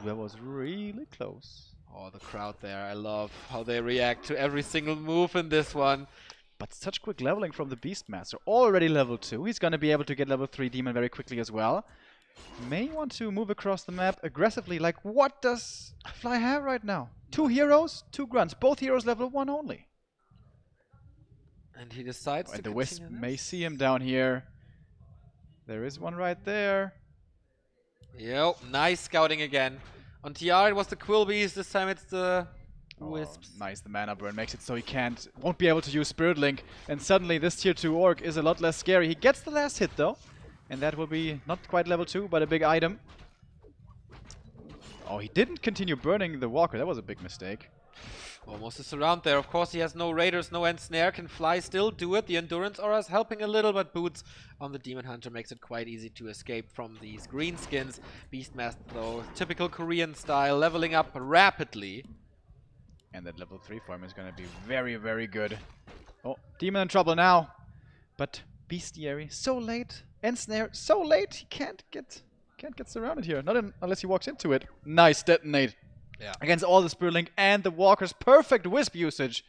That was really close. Oh, the crowd there. I love how they react to every single move in this one. But such quick leveling from the Beastmaster. Already level 2. He's going to be able to get level 3 Demon very quickly as well. May want to move across the map aggressively. Like, what does Fly have right now? 2 heroes, 2 grunts. Both heroes level 1 only. And he decides to the Wisp may see him down here. There is one right there. Yo, nice scouting again. On TR it was the Quillbees, this time it's the Wisps. Nice, the mana burn makes it so he won't be able to use Spirit Link. And suddenly this tier 2 orc is a lot less scary. He gets the last hit though. And that will be not quite level 2, but a big item. Oh, he didn't continue burning the walker. That was a big mistake. Almost a surround there. Of course, he has no raiders, no ensnare. Can Fly still do it? The endurance aura is helping a little, but Boots on the Demon Hunter makes it quite easy to escape from these green skins. Beastmaster, though, typical Korean style, leveling up rapidly. And that level 3 form is going to be very, very good. Oh, Demon in trouble now. But Bestiary, so late. Ensnare, so late. He can't get surrounded here. Not unless he walks into it. Nice detonate. Yeah. Against all the Spirit Link and the Walker's perfect Wisp usage.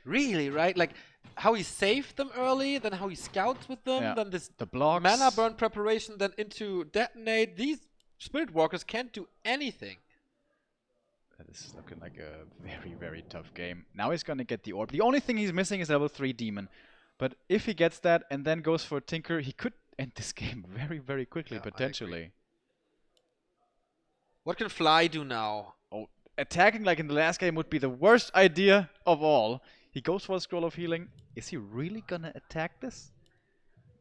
Really, right? Like, how he saved them early, then how he scouts with them, then this the blocks. Mana burn preparation, then into detonate. These Spirit Walkers can't do anything. This is looking like a very, very tough game. Now he's going to get the orb. The only thing he's missing is level 3 Demon. But if he gets that and then goes for Tinker, he could end this game very, very quickly, potentially. What can Fly do now? Oh, attacking like in the last game would be the worst idea of all. He goes for a Scroll of Healing. Is he really gonna attack this?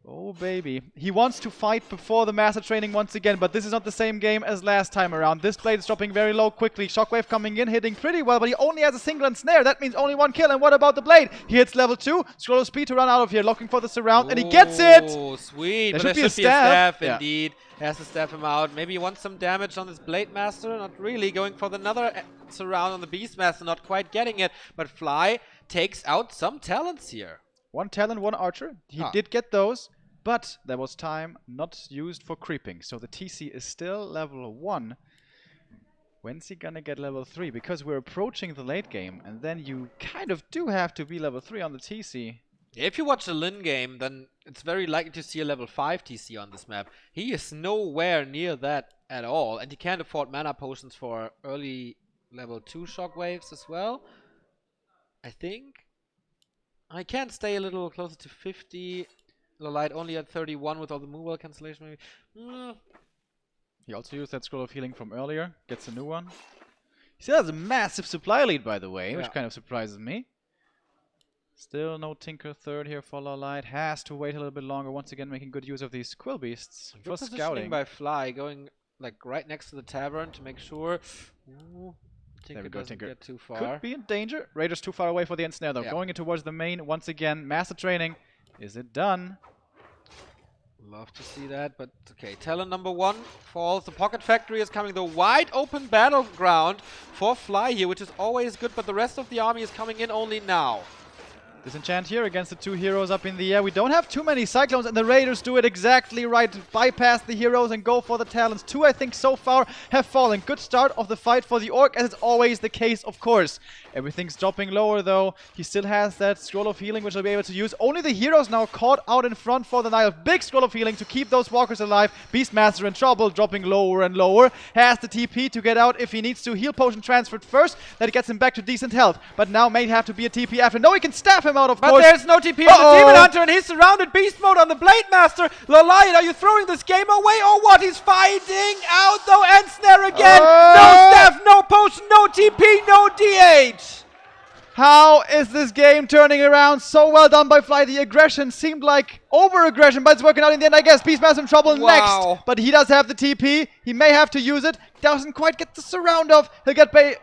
Oh, baby. He wants to fight before the Master Training once again, but this is not the same game as last time around. This blade is dropping very low quickly. Shockwave coming in, hitting pretty well, but he only has a single ensnare. That means only 1 kill. And what about the blade? He hits level 2. Scroll of Speed to run out of here, looking for the surround, and he gets it! Oh, sweet. There But should be a staff. Indeed. Has to staff him out. Maybe he wants some damage on this Blade Master. Not really. Going for another surround on the Beastmaster. Not quite getting it. But Fly takes out some talents here. 1 talent, 1 archer. He did get those. But there was time not used for creeping. So the TC is still level 1. When's he gonna get level 3? Because we're approaching the late game. And then you kind of do have to be level 3 on the TC. If you watch the Lin game, then it's very likely to see a level 5 TC on this map. He is nowhere near that at all, and he can't afford mana potions for early level 2 shockwaves as well. I think. I can stay a little closer to 50. LawLiet only at 31 with all the Moonwell cancellation maybe. He also used that Scroll of Healing from earlier, gets a new one. He still has a massive supply lead, by the way, which kind of surprises me. Still no Tinker third here for LawLiet. Has to wait a little bit longer. Once again, making good use of these Quill Beasts for scouting. By Fly, going like right next to the tavern to make sure. Ooh, Tinker doesn't get too far. Could be in danger. Raiders too far away for the ensnare though. Going in towards the main once again. Master training. Is it done? Love to see that, but okay. Talent number 1 falls. The Pocket Factory is coming. The wide open battleground for Fly here, which is always good, but the rest of the army is coming in only now. Disenchant here against the 2 heroes up in the air. We don't have too many Cyclones, and the Raiders do it exactly right. Bypass the heroes and go for the talents. 2, I think, so far have fallen. Good start of the fight for the Orc, as it's always the case, of course. Everything's dropping lower, though. He still has that Scroll of Healing, which he'll be able to use. Only the heroes now caught out in front for the Nile. Big Scroll of Healing to keep those walkers alive. Beastmaster in trouble, dropping lower and lower. Has the TP to get out if he needs to. Heal potion transferred first. That gets him back to decent health. But now may have to be a TP after. No, he can staff him out, of course. But there's no TP on the Demon Hunter, and he's surrounded. Beast mode on the Blade Master. LawLiet, are you throwing this game away or what? He's fighting out though, and snare again. No staff, no potion, no TP, no DH. How is this game turning around? So well done by Fly. The aggression seemed like over-aggression, but it's working out in the end, I guess. Beastmaster in trouble next. But he does have the TP. He may have to use it. Doesn't quite get the surround off. He'll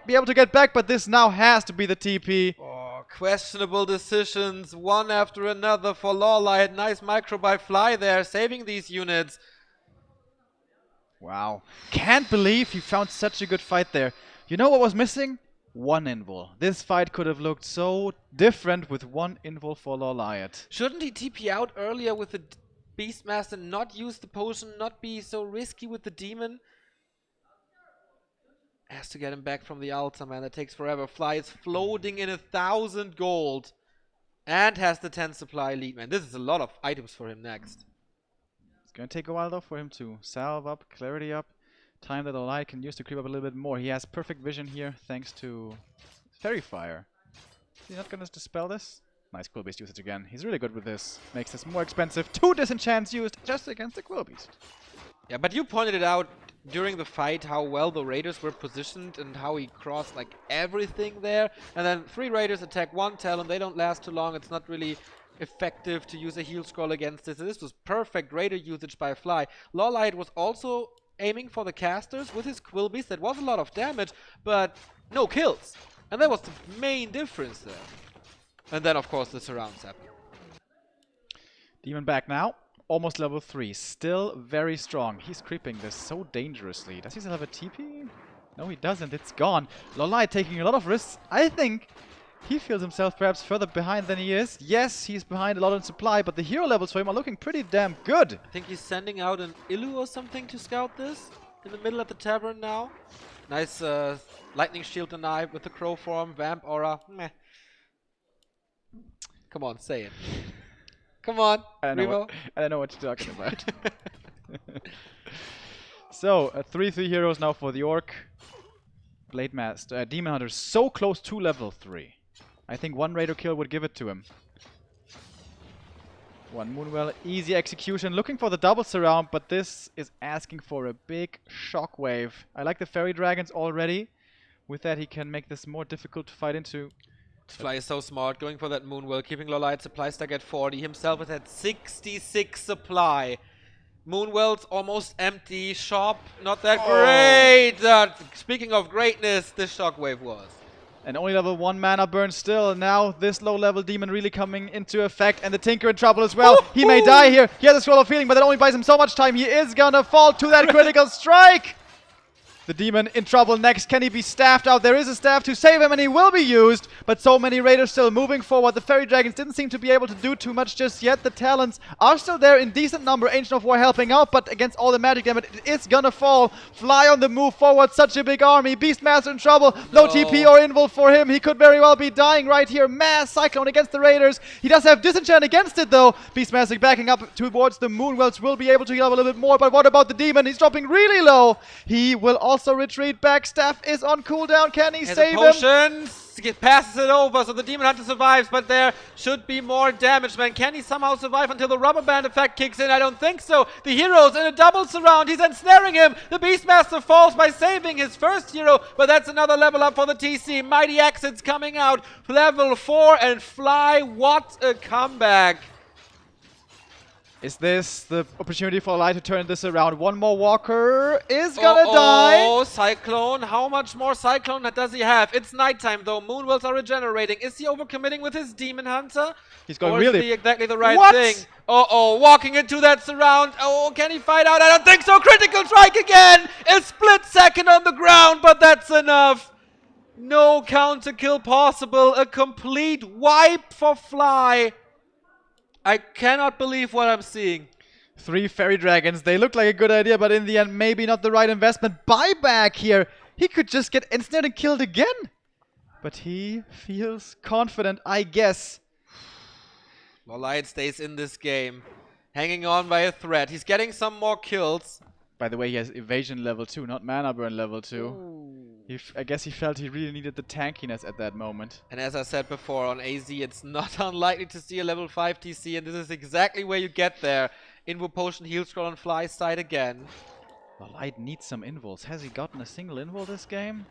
be able to get back, but this now has to be the TP. Questionable decisions, one after another for LawLiet. Nice micro by Fly there, saving these units. Wow. Can't believe he found such a good fight there. You know what was missing? One invul. This fight could have looked so different with one invul for LawLiet. Shouldn't he TP out earlier with the Beastmaster, not use the potion, not be so risky with the demon? Has to get him back from the altar, man. That takes forever. Fly is floating in 1,000 gold and has the 10 supply lead, man. This is a lot of items for him next. It's going to take a while, though, for him to salve up, clarity up. Time that LawLiet can use to creep up a little bit more. He has perfect vision here, thanks to Fairy Fire. Is he not going to dispel this? Nice Quill Beast usage again. He's really good with this. Makes this more expensive. 2 disenchants used just against the Quill Beast. Yeah, but you pointed it out during the fight how well the Raiders were positioned and how he crossed like everything there. And then 3 Raiders attack 1 talent. They don't last too long. It's not really effective to use a heal scroll against this. This was perfect Raider usage by Fly. LawLiet was also aiming for the casters with his Quill Beast. That was a lot of damage, but no kills. And that was the main difference there. And then, of course, the surrounds happen. Demon back now. Almost level 3. Still very strong. He's creeping this so dangerously. Does he still have a TP? No, he doesn't. It's gone. LawLiet taking a lot of risks. I think he feels himself perhaps further behind than he is. Yes, he's behind a lot in supply, but the hero levels for him are looking pretty damn good. I think he's sending out an Illu or something to scout this. In the middle at the tavern now. Nice lightning shield deny with the crow form. Vamp aura. Meh. Come on, say it. Come on, Remo. I don't know what you're talking about. So, 3-3 heroes now for the Orc. Blade Master, Demon Hunter so close to level 3. I think 1 Raider kill would give it to him. 1 Moonwell, easy execution. Looking for the double surround, but this is asking for a big shockwave. I like the Fairy Dragons already. With that, he can make this more difficult to fight into. Fly is so smart, going for that Moonwell, keeping LawLiet supply stack at 40. Himself is at 66 supply. Moonwell's almost empty. Shop, not that great. Speaking of greatness, this shockwave was. And only level 1 mana burn still. Now this low level demon really coming into effect. And the Tinker in trouble as well. He may die here. He has a Scroll of Healing, but that only buys him so much time. He is gonna fall to that critical strike. The demon in trouble next. Can he be staffed out? There is a staff to save him, and he will be used. But so many raiders still moving forward. The fairy dragons didn't seem to be able to do too much just yet. The talents are still there in decent number. Ancient of War helping out, but against all the magic damage, it is gonna fall. Fly on the move forward. Such a big army. Beastmaster in trouble. No TP or invul for him. He could very well be dying right here. Mass Cyclone against the raiders. He does have disenchant against it though. Beastmaster backing up towards the moon. Wells will be able to heal up a little bit more, but what about the demon? He's dropping really low. He will also retreat back. Staff is on cooldown. Can he save him? Passes it over, so the Demon Hunter survives, but there should be more damage, man. Can he somehow survive until the rubber band effect kicks in? I don't think so. The hero's in a double surround. He's ensnaring him. The Beastmaster falls by saving his first hero, but that's another level up for the TC. Mighty Exits coming out. Level 4 and Fly. What a comeback. Is this the opportunity for LawLiet to turn this around? One more walker is gonna die. Oh, Cyclone. How much more Cyclone does he have? It's nighttime though. Moonwells are regenerating. Is he overcommitting with his Demon Hunter? He's going or really... is he exactly the right thing? Uh-oh, walking into that surround. Oh, can he fight out? I don't think so. Critical strike again. A split second on the ground, but that's enough. No counter kill possible. A complete wipe for Fly. I cannot believe what I'm seeing. 3 fairy dragons. They look like a good idea, but in the end, maybe not the right investment. Buyback here. He could just get ensnared and killed again. But he feels confident, I guess. LawLiet stays in this game, hanging on by a thread. He's getting some more kills. By the way, he has evasion level 2, not mana burn level 2. Ooh. I guess he felt he really needed the tankiness at that moment. And as I said before, on AZ, it's not unlikely to see a level 5 TC, and this is exactly where you get there. Invo Potion, Heal Scroll on Fly's side again. LawLiet needs some invuls. Has he gotten a single invul this game?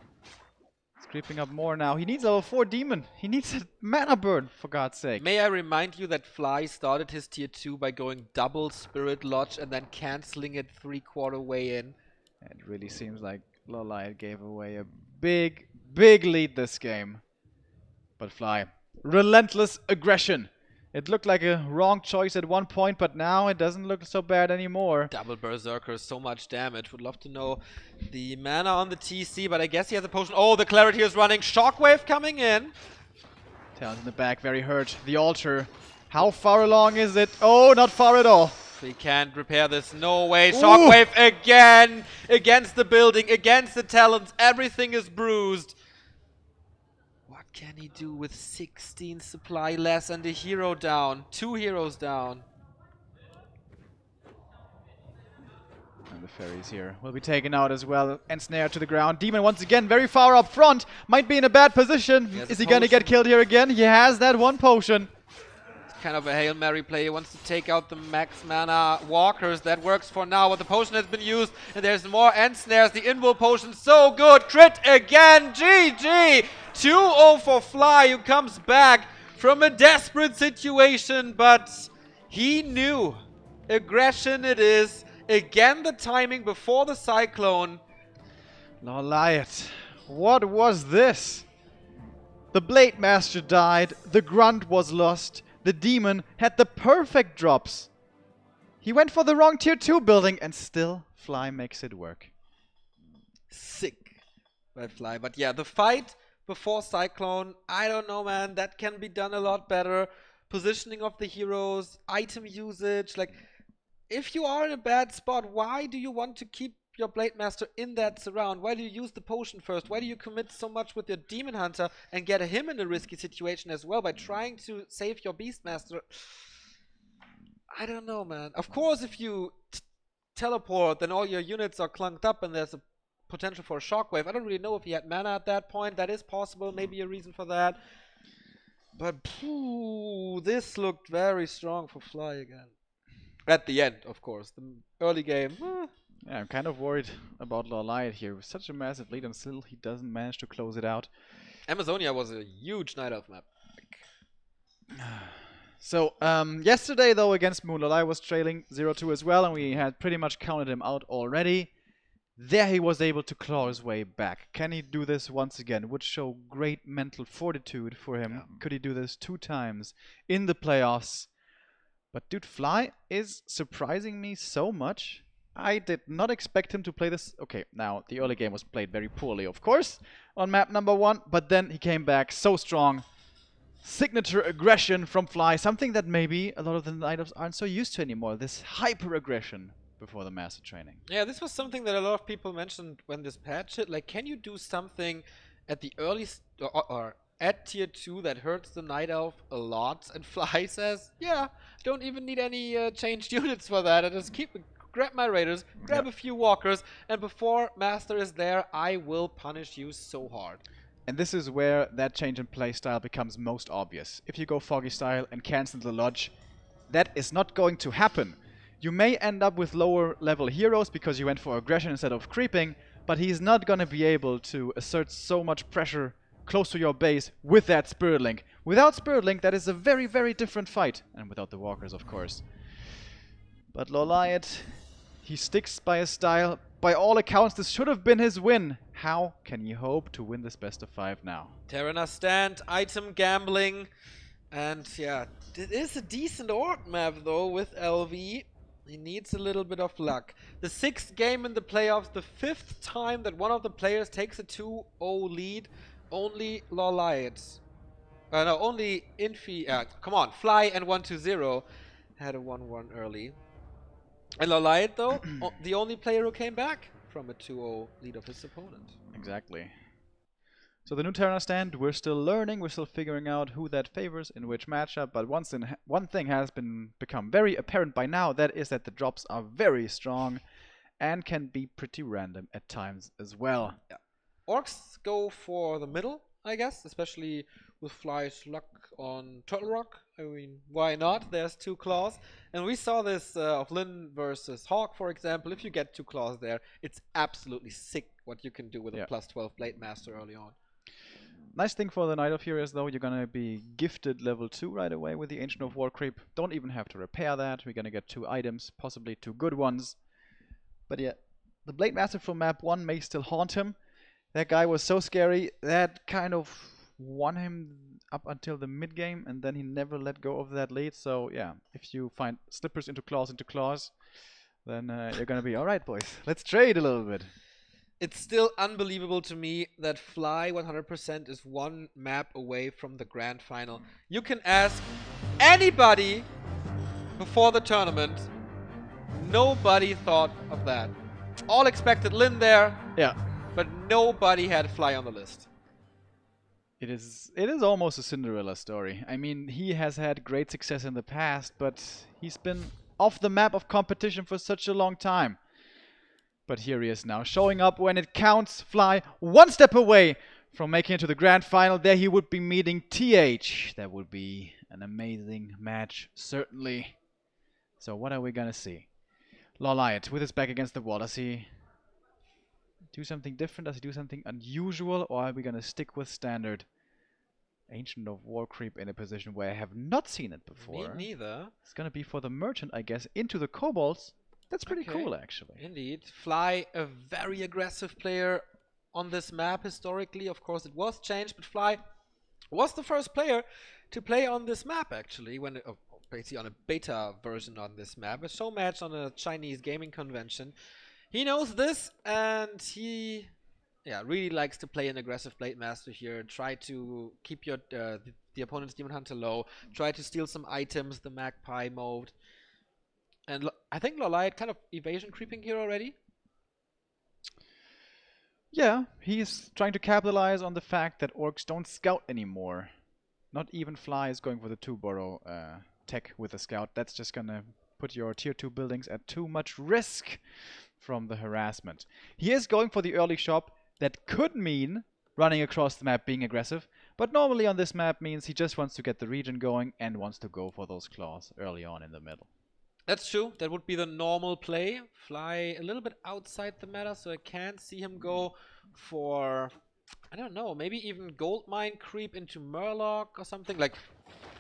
It's creeping up more now. He needs level 4 demon. He needs a mana burn, for God's sake. May I remind you that Fly started his tier 2 by going double Spirit Lodge and then cancelling it 3/4 way in. It really seems like LawLiet gave away a big, big lead this game. But Fly, relentless aggression. It looked like a wrong choice at one point, but now it doesn't look so bad anymore. Double Berserker, so much damage. Would love to know the mana on the TC, but I guess he has a potion. Oh, the Clarity is running. Shockwave coming in. Talons in the back, very hurt. The altar. How far along is it? Oh, not far at all. We can't repair this. No way. Shockwave again. Against the building. Against the Talons. Everything is bruised. What can he do with 16 supply less and a hero down? 2 heroes down. And the fairies here will be taken out as well. Ensnared to the ground. Demon once again very far up front. Might be in a bad position. Is he gonna get killed here again? He has that one potion. Kind of a Hail Mary play. He wants to take out the max mana walkers. That works for now, but the potion has been used, and there's more end snares. The invul potion, so good. Crit again. GG. 2-0 for Fly, who comes back from a desperate situation, but he knew. Aggression it is. Again, the timing before the Cyclone. LawLiet, what was this? The Blade Master died. The Grunt was lost. The Demon had the perfect drops. He went for the wrong tier 2 building, and still Fly makes it work. Sick by Fly. But yeah, the fight before Cyclone, I don't know, man. That can be done a lot better. Positioning of the heroes, item usage. Like, if you are in a bad spot, why do you want to keep your Blade Master in that surround? Why do you use the potion first? Why do you commit so much with your Demon Hunter and get him in a risky situation as well by trying to save your Beastmaster? I don't know, man. Of course, if you teleport, then all your units are clunked up and there's a potential for a shockwave. I don't really know if he had mana at that point. That is possible, maybe a reason for that. But this looked very strong for Fly again. At the end, of course. The early game, Yeah, I'm kind of worried about LawLiet here. With such a massive lead and still he doesn't manage to close it out. Amazonia was a huge Night Elf map. So, yesterday though against Moon, LawLiet was trailing 0-2 as well, and we had pretty much counted him out already. There he was able to claw his way back. Can he do this once again? Would show great mental fortitude for him. Yeah. Could he do this 2 times in the playoffs? But dude, Fly is surprising me so much. I did not expect him to play this. Okay, now the early game was played very poorly, of course, on map number 1, but then he came back so strong. Signature aggression from Fly, something that maybe a lot of the night elves aren't so used to anymore. This hyper aggression before the master training. Yeah, this was something that a lot of people mentioned when this patch hit. Like, can you do something at the early or at tier 2 that hurts the night elf a lot? And Fly says, yeah, don't even need any changed units for that. I just grab my raiders, grab a few walkers, and before master is there, I will punish you so hard. And this is where that change in play style becomes most obvious. If you go Foggy style and cancel the Lodge, that is not going to happen. You may end up with lower level heroes because you went for aggression instead of creeping, but he's not going to be able to assert so much pressure close to your base with that Spirit Link. Without Spirit Link, that is a very, very different fight. And without the walkers, of course. But LawLiet, he sticks by his style. By all accounts, this should have been his win. How can you hope to win this best of 5 now? Terrana stand, item gambling, and yeah, it is a decent orc map though with LV. He needs a little bit of luck. The 6th game in the playoffs, the 5th time that one of the players takes a 2-0 lead. Only LawLiet. No, only come on, Fly and 1-2-0 had a 1-1 early. And LawLiet, though, the only player who came back from a 2-0 lead of his opponent. Exactly. So the new Terrana stand, we're still learning, we're still figuring out who that favors in which matchup, but one thing has become very apparent by now, that is that the drops are very strong and can be pretty random at times as well. Yeah. Orcs go for the middle, I guess, especially with Fly's luck on Turtle Rock. I mean, why not? There's 2 claws. And we saw this of Lin versus Hawk, for example. If you get 2 claws there, it's absolutely sick what you can do with a +12 Blade Master early on. Nice thing for the Night of Heroes, though, you're gonna be gifted level 2 right away with the Ancient of War creep. Don't even have to repair that. We're gonna get 2 items, possibly 2 good ones. But yeah, the Blade Master from map 1 may still haunt him. That guy was so scary, that kind of won him up until the mid game, and then he never let go of that lead. So yeah, if you find slippers into claws, then you're gonna be alright, boys. Let's trade a little bit. It's still unbelievable to me that Fly 100% is 1 map away from the grand final. You can ask anybody before the tournament. Nobody thought of that. All expected Lin there. Yeah. But nobody had Fly on the list. It is almost a Cinderella story. I mean, he has had great success in the past, but he's been off the map of competition for such a long time. But here he is now, showing up when it counts. Fly 1 step away from making it to the grand final. There he would be meeting TH. That would be an amazing match, certainly. So what are we gonna see? LawLiet with his back against the wall. Does he do something different? Does he do something unusual? Or are we gonna stick with standard Ancient of War creep in a position where I have not seen it before? Me neither. It's gonna be for the merchant, I guess, into the kobolds. That's pretty cool, actually. Indeed. Fly, a very aggressive player on this map historically. Of course, it was changed, but Fly was the first player to play on this map, actually, when basically on a beta version on this map. A show match on a Chinese gaming convention. He knows this, and he really likes to play an aggressive Blade Master here. Try to keep your the opponent's Demon Hunter low. Try to steal some items, the Magpie mode. And I think LawLiet kind of evasion creeping here already. Yeah, he's trying to capitalize on the fact that orcs don't scout anymore. Not even Fly is going for the 2-burrow tech with a scout. That's just gonna put your tier 2 buildings at too much risk from the harassment. He is going for the early shop. That could mean running across the map being aggressive, but normally on this map means he just wants to get the region going and wants to go for those claws early on in the middle. That's true. That would be the normal play. Fly a little bit outside the meta, so I can't see him go for, I don't know, maybe even Goldmine creep into Murloc or something. Like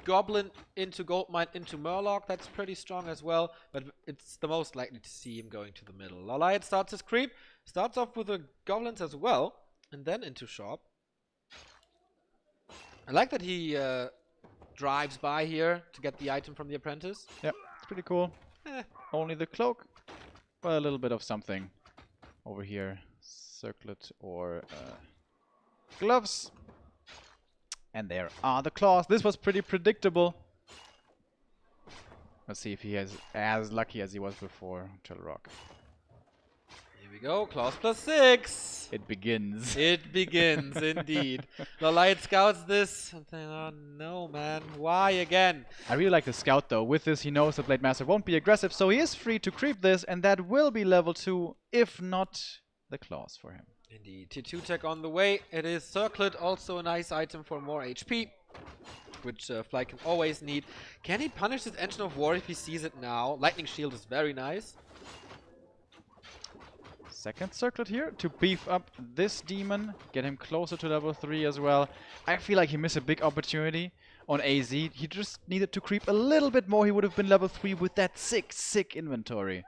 Goblin into Goldmine into Murloc. That's pretty strong as well, but it's the most likely to see him going to the middle. LawLiet starts his creep. Starts off with the Goblins as well, and then into shop. I like that he drives by here to get the item from the apprentice. Yep. Pretty cool. Only the cloak. Well, a little bit of something over here. Circlet or gloves. And there are the claws. This was pretty predictable. Let's see if he is as lucky as he was before. Rock. Here we go. Claws +6. It begins. It begins, indeed. LawLiet scouts this. And then, oh no, man. Why again? I really like the scout, though. With this, he knows the Blade Master won't be aggressive, so he is free to creep this, and that will be level 2, if not the claws for him. Indeed. Tier 2 tech on the way. It is Circlet, also a nice item for more HP, which Fly can always need. Can he punish his Engine of War if he sees it now? Lightning Shield is very nice. Second Circlet here to beef up this demon, get him closer to level 3 as well. I feel like he missed a big opportunity on AZ. He just needed to creep a little bit more. He would have been level 3 with that sick inventory.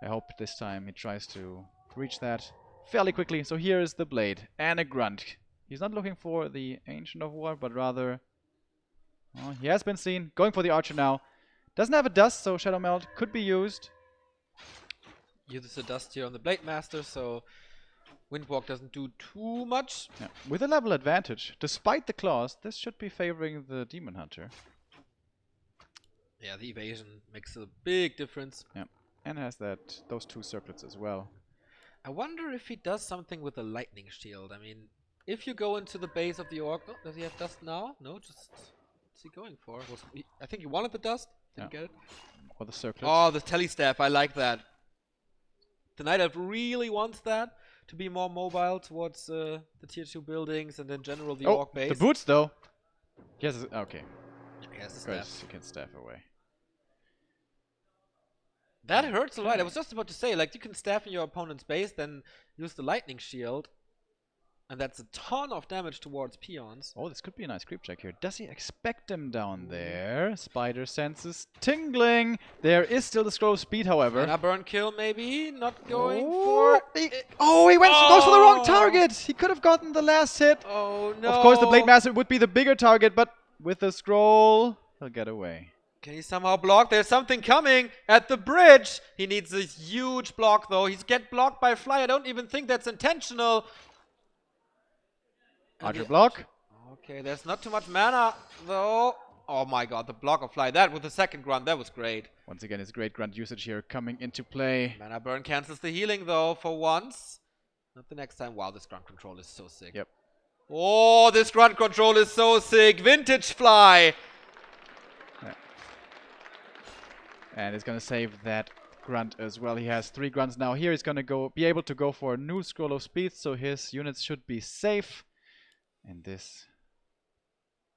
I hope this time he tries to reach that fairly quickly. So here is the Blade and a Grunt. He's not looking for the Ancient of War, but rather... Oh, he has been seen. Going for the Archer now. Doesn't have a Dust, so Shadow Melt could be used. Uses the Dust here on the Blade Master, so Windwalk doesn't do too much. Yeah. With a level advantage, despite the claws, this should be favoring the Demon Hunter. Yeah, the evasion makes a big difference. Yeah, and has those 2 circlets as well. I wonder if he does something with the Lightning Shield. I mean, if you go into the base of the Orc... Oh, does he have Dust now? No, just... What's he going for? I think he wanted the Dust. Didn't get it. Or the circlet. Oh, the Telestaff. I like that. The Night Elf really wants that to be more mobile towards the tier 2 buildings and in general the Orc base. The boots though. Yes, okay. Yeah, he has the Good, staff. you can staff away. That hurts a lot. I was just about to say, like, you can staff in your opponent's base, then use the Lightning Shield. And that's a ton of damage towards peons. Oh, this could be a nice creep check here. Does he expect him down there? Spider senses tingling. There is still the scroll of speed, however. And a burn kill, maybe? Not going for... He goes for the wrong target! He could have gotten the last hit. Oh, no. Of course, the Blade Master would be the bigger target, but with the scroll, he'll get away. Can he somehow block? There's something coming at the bridge. He needs a huge block, though. He's get blocked by Fly. I don't even think that's intentional. Archer block. Okay, there's not too much mana, though. Oh my god, the block of Fly. That with the second grunt, that was great. Once again, his great grunt usage here coming into play. Mana burn cancels the healing, though, for once. Not the next time. Wow, this grunt control is so sick. Yep. Oh, this grunt control is so sick. Vintage Fly. Yeah. And he's gonna save that grunt as well. He has 3 grunts now. Here he's gonna be able to go for a new scroll of speed, so his units should be safe. And this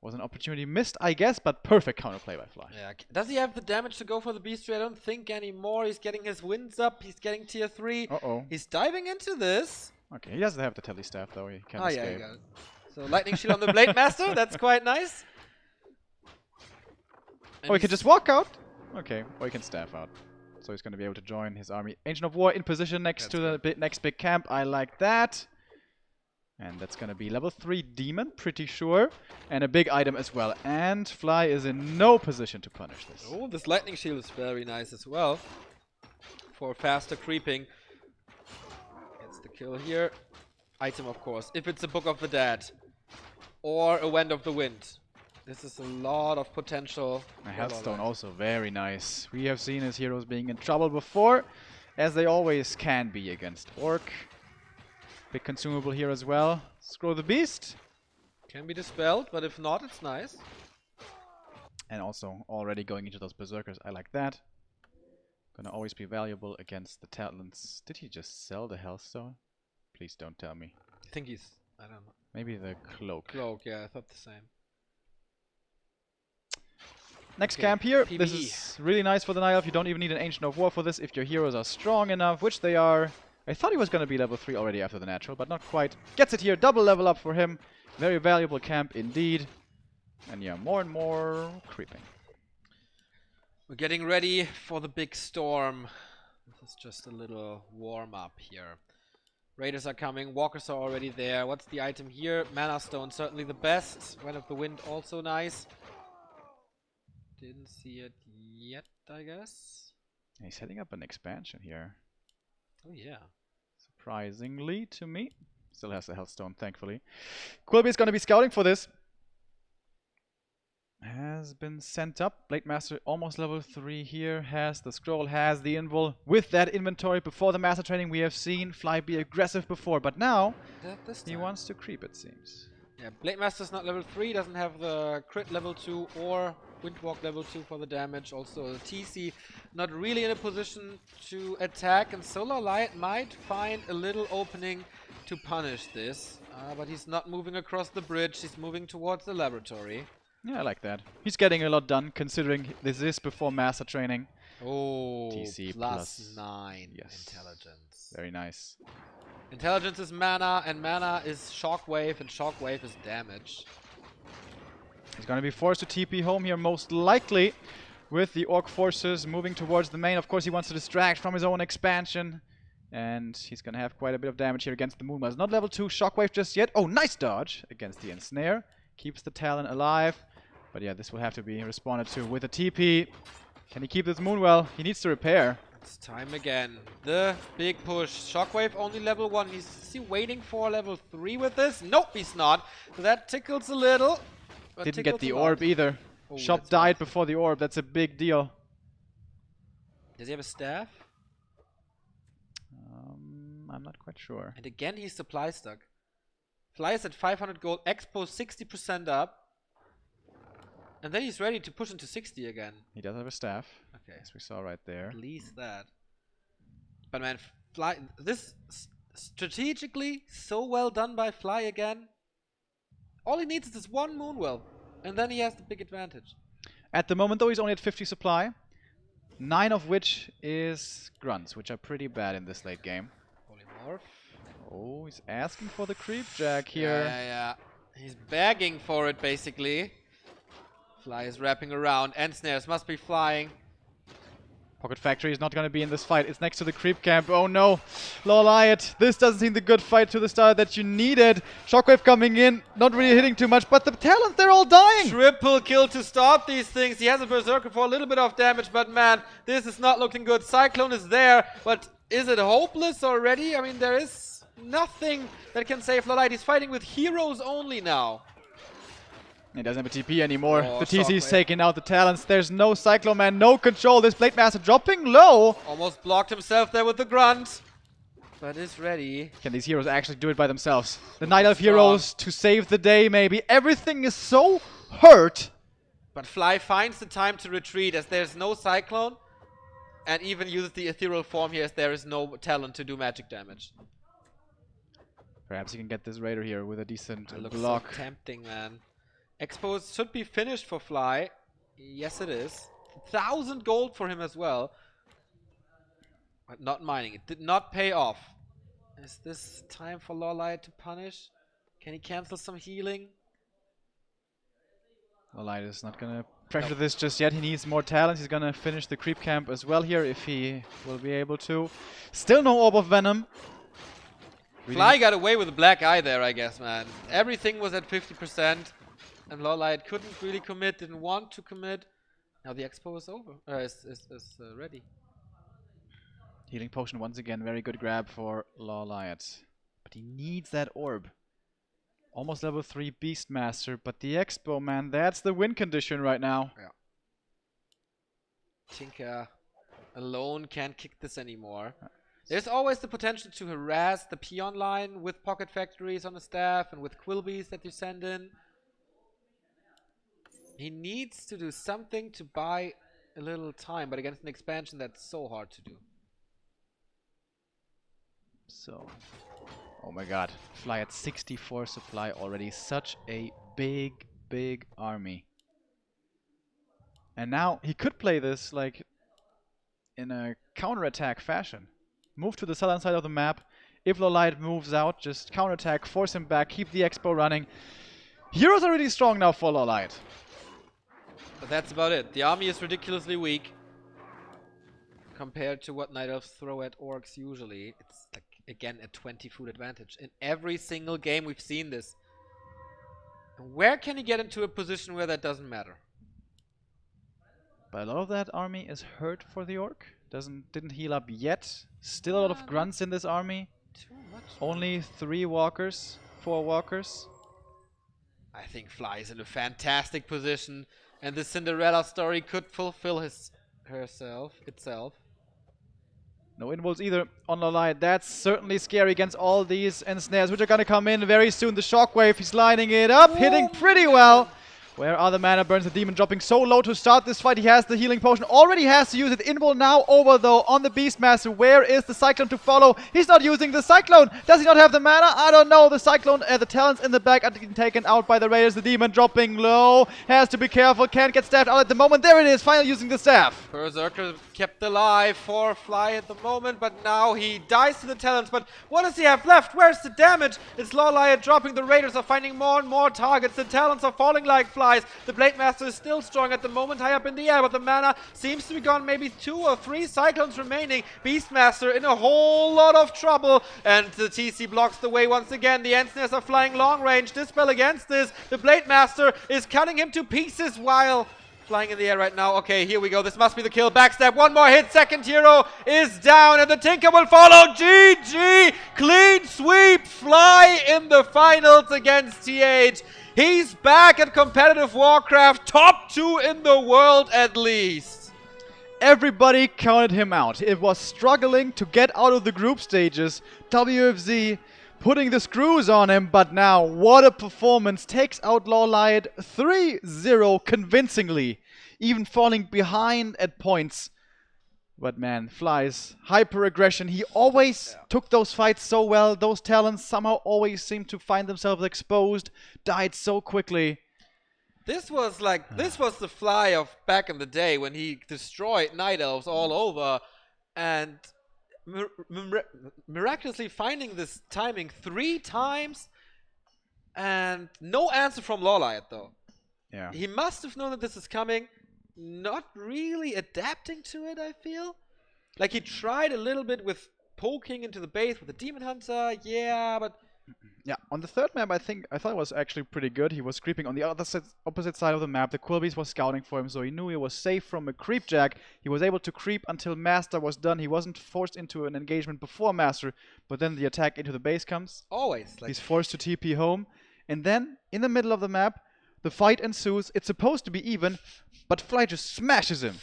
was an opportunity missed, I guess, but perfect counterplay by Fly. Yeah. Does he have the damage to go for the Beastry? I don't think anymore. He's getting his wins up. He's getting tier 3. Uh-oh. He's diving into this. Okay, he doesn't have the Telestaff, though. He can't escape. Yeah, he got it. So Lightning Shield on the Blade Master. That's quite nice. And he can just walk out. Okay, or he can staff out. So he's going to be able to join his army. Ancient of War in position next to the next big camp. I like that. And that's going to be level 3 Demon, pretty sure. And a big item as well. And Fly is in no position to punish this. Oh, this Lightning Shield is very nice as well. For faster creeping. Gets the kill here. Item, of course. If it's a Book of the Dead. Or a Wind of the Wind. This is a lot of potential. A Hellstone also very nice. We have seen his heroes being in trouble before. As they always can be against Orc. Big consumable here as well. Scroll the Beast. Can be dispelled, but if not, it's nice. And also already going into those Berserkers. I like that. Gonna always be valuable against the talents. Did he just sell the Hellstone? Please don't tell me. I think he's... I don't know. Maybe the Cloak. Cloak, yeah, I thought the same. Next camp here. PvE. This is really nice for the Night Elf. You don't even need an Ancient of War for this if your heroes are strong enough, which they are. I thought he was going to be level 3 already after the natural, but not quite. Gets it here, double level up for him. Very valuable camp indeed. And yeah, more and more creeping. We're getting ready for the big storm. This is just a little warm-up here. Raiders are coming, walkers are already there. What's the item here? Mana Stone, certainly the best. Wind of the Wind, also nice. Didn't see it yet, I guess. He's setting up an expansion here. Oh yeah. Surprisingly to me. Still has the Hellstone, thankfully. Quilby is going to be scouting for this. Has been sent up. Blade Master almost level 3 here. Has the scroll, has the invul. With that inventory before the Master Training, we have seen Fly be aggressive before, but now This he time. wants to creep, it seems. Yeah, Blade Master's not level 3, doesn't have the crit level 2 or Windwalk level 2 for the damage. Also, TC not really in a position to attack, and LawLiet might find a little opening to punish this. But he's not moving across the bridge, he's moving towards the laboratory. Yeah, I like that. He's getting a lot done, considering this is before Master Training. Oh, TC plus 9 yes. intelligence. Very nice. Intelligence is mana, and mana is shockwave, and shockwave is damage. He's going to be forced to TP home here, most likely, with the Orc forces moving towards the main. Of course, he wants to distract from his own expansion, and he's going to have quite a bit of damage here against the Moonmars. Not level 2 shockwave just yet. Oh, nice dodge against the Ensnare. Keeps the Talon alive. But yeah, this will have to be responded to with a TP. Can he keep this Moonwell? He needs to repair. It's time again. The big push. Shockwave only level 1. Is he waiting for level 3 with this? Nope, he's not. So that tickles a little. Didn't get the orb either. Oh, Shop died before the orb. That's a big deal. Does he have a staff? I'm not quite sure. And again, he's supply stuck. Fly is at 500 gold. Expo 60% up. And then he's ready to push into 60 again. He does have a staff. Okay. As we saw right there. At least that. But man, Fly, this strategically so well done by Fly again. All he needs is this one Moonwell, and then he has the big advantage. At the moment, though, he's only at 50 supply. 9 of which is grunts, which are pretty bad in this late game. Polymorph. Oh, he's asking for the creep jack here. Yeah. He's begging for it, basically. Fly is wrapping around. Ensnares must be flying. Pocket Factory is not going to be in this fight. It's next to the creep camp. Oh no. LawLiet. This doesn't seem the good fight to the start that you needed. Shockwave coming in. Not really hitting too much, but the Talons, they're all dying. Triple kill to stop these things. He has a Berserker for a little bit of damage, but man, this is not looking good. Cyclone is there, but is it hopeless already? I mean, there is nothing that can save LawLiet. He's fighting with heroes only now. He doesn't have a TP anymore. Oh, the TC's taking out the Talons. There's no Cyclone Man, no control. This Blade Master dropping low. Almost blocked himself there with the grunt. But is ready. Can these heroes actually do it by themselves? The Night Elf heroes to save the day, maybe. Everything is so hurt. But Fly finds the time to retreat as there's no Cyclone. And even uses the ethereal form here as there is no talent to do magic damage. Perhaps he can get this Raider here with a decent It looks block. so tempting, man. Expos should be finished for Fly. Yes, it is. 1,000 gold for him as well. But not mining. It did not pay off. Is this time for LawLiet to punish? Can he cancel some healing? LawLiet is not going to pressure this just yet. He needs more talents. He's going to finish the creep camp as well here if he will be able to. Still no Orb of Venom. Fly got away with a black eye there, I guess, man. Everything was at 50%. And LawLiet couldn't really commit, didn't want to commit. Now the expo is over. Is ready. Healing potion once again. Very good grab for LawLiet. But he needs that orb. Almost level 3 Beastmaster. But the expo, man, that's the win condition right now. Yeah. Tinker alone can't kick this anymore. There's always the potential to harass the peon line with pocket factories on the staff and with Quilbies that you send in. He needs to do something to buy a little time, but against an expansion that's so hard to do. So, oh my god, Fly at 64 supply already. Such a big army. And now he could play this like in a counterattack fashion. Move to the southern side of the map. If LawLiet moves out, just counterattack, force him back, keep the expo running. Heroes are really strong now for LawLiet. But that's about it. The army is ridiculously weak compared to what Night Elves throw at Orcs usually. It's like, again, a 20 food advantage. In every single game we've seen this. And where can he get into a position where that doesn't matter? But a lot of that army is hurt for the Orc. Didn't heal up yet. Still a lot of grunts in this army. Too much. Only 3 walkers, 4 walkers. I think Fly is in a fantastic position, and the Cinderella story could fulfill itself. No involves either on LawLiet. That's certainly scary against all these ensnares, which are gonna come in very soon. The shockwave, he's lining it up, hitting pretty well. Where are the mana burns? The demon dropping so low to start this fight. He has the healing potion. Already has to use it. Invul now over though on the Beastmaster. Where is the Cyclone to follow? He's not using the Cyclone. Does he not have the mana? I don't know. The Cyclone, the talents in the back are getting taken out by the Raiders. The demon dropping low. Has to be careful. Can't get staffed out at the moment. There it is. Finally using the staff. Berserker kept alive for Fly at the moment, but now he dies to the talents. But what does he have left? Where's the damage? It's LawLiet dropping. The Raiders are finding more and more targets. The talents are falling like flies. The Blade Master is still strong at the moment, high up in the air, but the mana seems to be gone. Maybe 2 or 3 Cyclones remaining. Beastmaster in a whole lot of trouble, and the TC blocks the way once again. The Ensnares are flying long range. Dispel against this. The Blade Master is cutting him to pieces while flying in the air right now. Okay, here we go. This must be the kill. Backstab. One more hit. Second hero is down, and the Tinker will follow. GG. Clean sweep. Fly in the finals against TH. He's back at competitive Warcraft. Top 2 in the world at least. Everybody counted him out. It was struggling to get out of the group stages. WFZ putting the screws on him, but now what a performance. Takes out LawLiet 3-0 convincingly, even falling behind at points. But man, Fly's hyper aggression, he always took those fights so well. Those talents somehow always seemed to find themselves exposed, died so quickly. This was the Fly of back in the day when he destroyed Night Elves all over, and miraculously finding this timing 3 times, and no answer from LawLiet though. Yeah. He must have known that this is coming, not really adapting to it, I feel. Like he tried a little bit with poking into the base with the Demon Hunter, yeah, but... Yeah, on the third map, I thought it was actually pretty good. He was creeping on the opposite side of the map. The Quilbies was scouting for him, so he knew he was safe from a creep jack. He was able to creep until Master was done. He wasn't forced into an engagement before Master, but then the attack into the base comes. Always. He's forced to TP home. And then, in the middle of the map, the fight ensues. It's supposed to be even, but Fly just smashes him.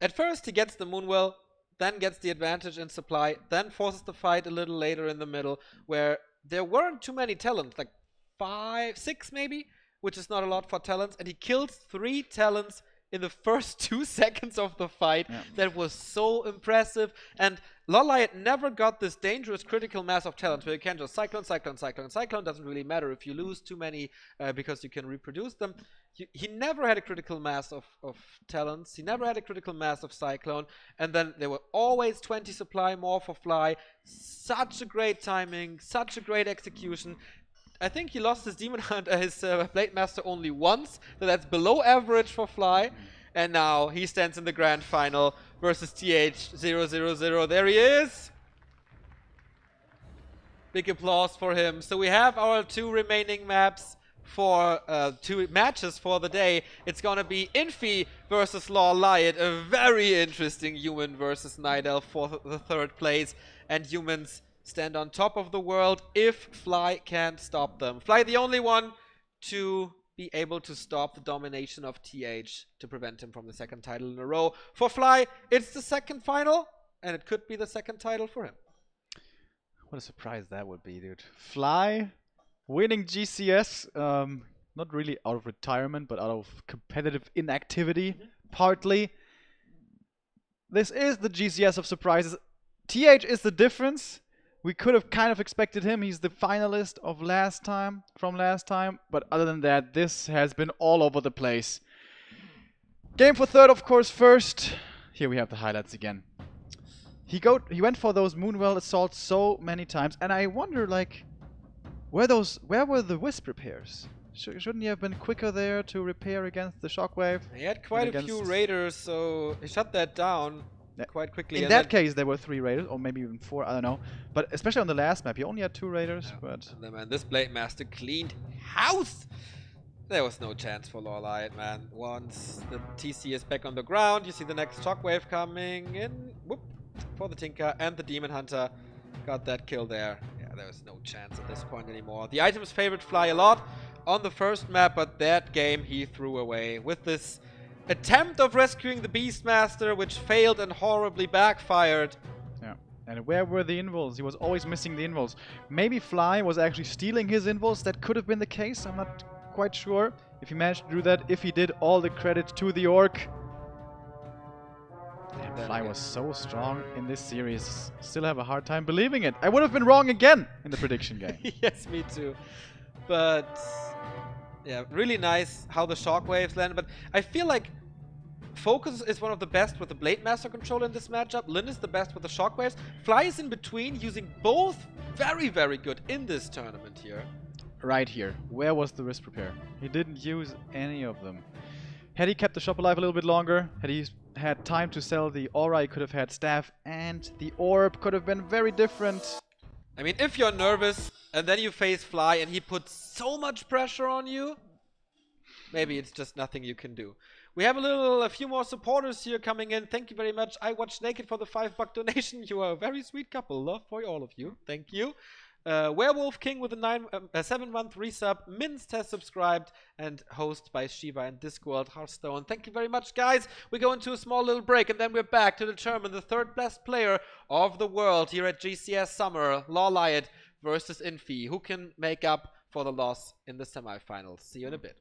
At first he gets the Moonwell, then gets the advantage in supply, then forces the fight a little later in the middle, where there weren't too many talents, like 5, 6 maybe, which is not a lot for talents, and he kills 3 talents in the first 2 seconds of the fight. Yeah. That was so impressive, and LawLiet never got this dangerous critical mass of talents where you can just Cyclone, doesn't really matter if you lose too many because you can reproduce them. He never had a critical mass of talents, he never had a critical mass of Cyclone, and then there were always 20 supply more for Fly. Such a great timing, such a great execution. I think he lost his Demon Hunter, his Blade Master only once, so that's below average for Fly. And now he stands in the grand final versus TH000. There he is. Big applause for him. So we have our 2 remaining maps for 2 matches for the day. It's gonna be Infi versus LawLiet, a very interesting human versus Night Elf for the 3rd place. And humans stand on top of the world if Fly can't stop them. Fly the only one to be able to stop the domination of TH to prevent him from the 2nd title in a row. For Fly, it's the 2nd final, and it could be the 2nd title for him. What a surprise that would be, dude. Fly winning GCS, not really out of retirement, but out of competitive inactivity, partly. This is the GCS of surprises. TH is the difference. We could have kind of expected him. He's the finalist of last time, but other than that, this has been all over the place. Game for 3rd, of course, first. Here we have the highlights again. He went for those Moonwell assaults so many times, and I wonder, like, where were the Wisp repairs? Shouldn't he have been quicker there to repair against the Shockwave? He had quite a few Raiders, so he shut that down quite quickly. In that case, there were 3 Raiders, or maybe even 4, I don't know. But especially on the last map, he only had 2 Raiders. Yeah. But man, this Blade Master cleaned house. There was no chance for LawLiet, man. Once the TC is back on the ground, you see the next shockwave coming in. Whoop, for the Tinker, and the Demon Hunter got that kill there. Yeah, there was no chance at this point anymore. The items favored Fly a lot on the first map, but that game he threw away with this attempt of rescuing the Beastmaster, which failed and horribly backfired. Yeah. And where were the invols? He was always missing the invols. Maybe Fly was actually stealing his invols. That could have been the case. I'm not quite sure if he managed to do that. If he did, all the credit to the Orc. Damn, Fly was so strong in this series. Still have a hard time believing it. I would have been wrong again in the prediction game. Yes, me too. But yeah, really nice how the shockwaves landed. But I feel like Focus is one of the best with the Blade Master controller in this matchup. Lin is the best with the shockwaves. Fly is in between, using both very, very good in this tournament here. Right here. Where was the wrist repair? He didn't use any of them. Had he kept the shop alive a little bit longer, had he had time to sell the aura, he could have had staff, and the orb could have been very different. I mean, if you're nervous and then you face Fly and he puts so much pressure on you, maybe it's just nothing you can do. We have a few more supporters here coming in. Thank you very much. I Watch Naked for the $5 donation. You are a very sweet couple. Love for all of you. Thank you. Werewolf King with a 7-month resub. Minst has subscribed, and host by Shiva and Discworld Hearthstone. Thank you very much, guys. We go into a small little break, and then we're back to determine the third best player of the world here at GCS Summer. LawLiet versus Infi. Who can make up for the loss in the semifinals? See you in a bit.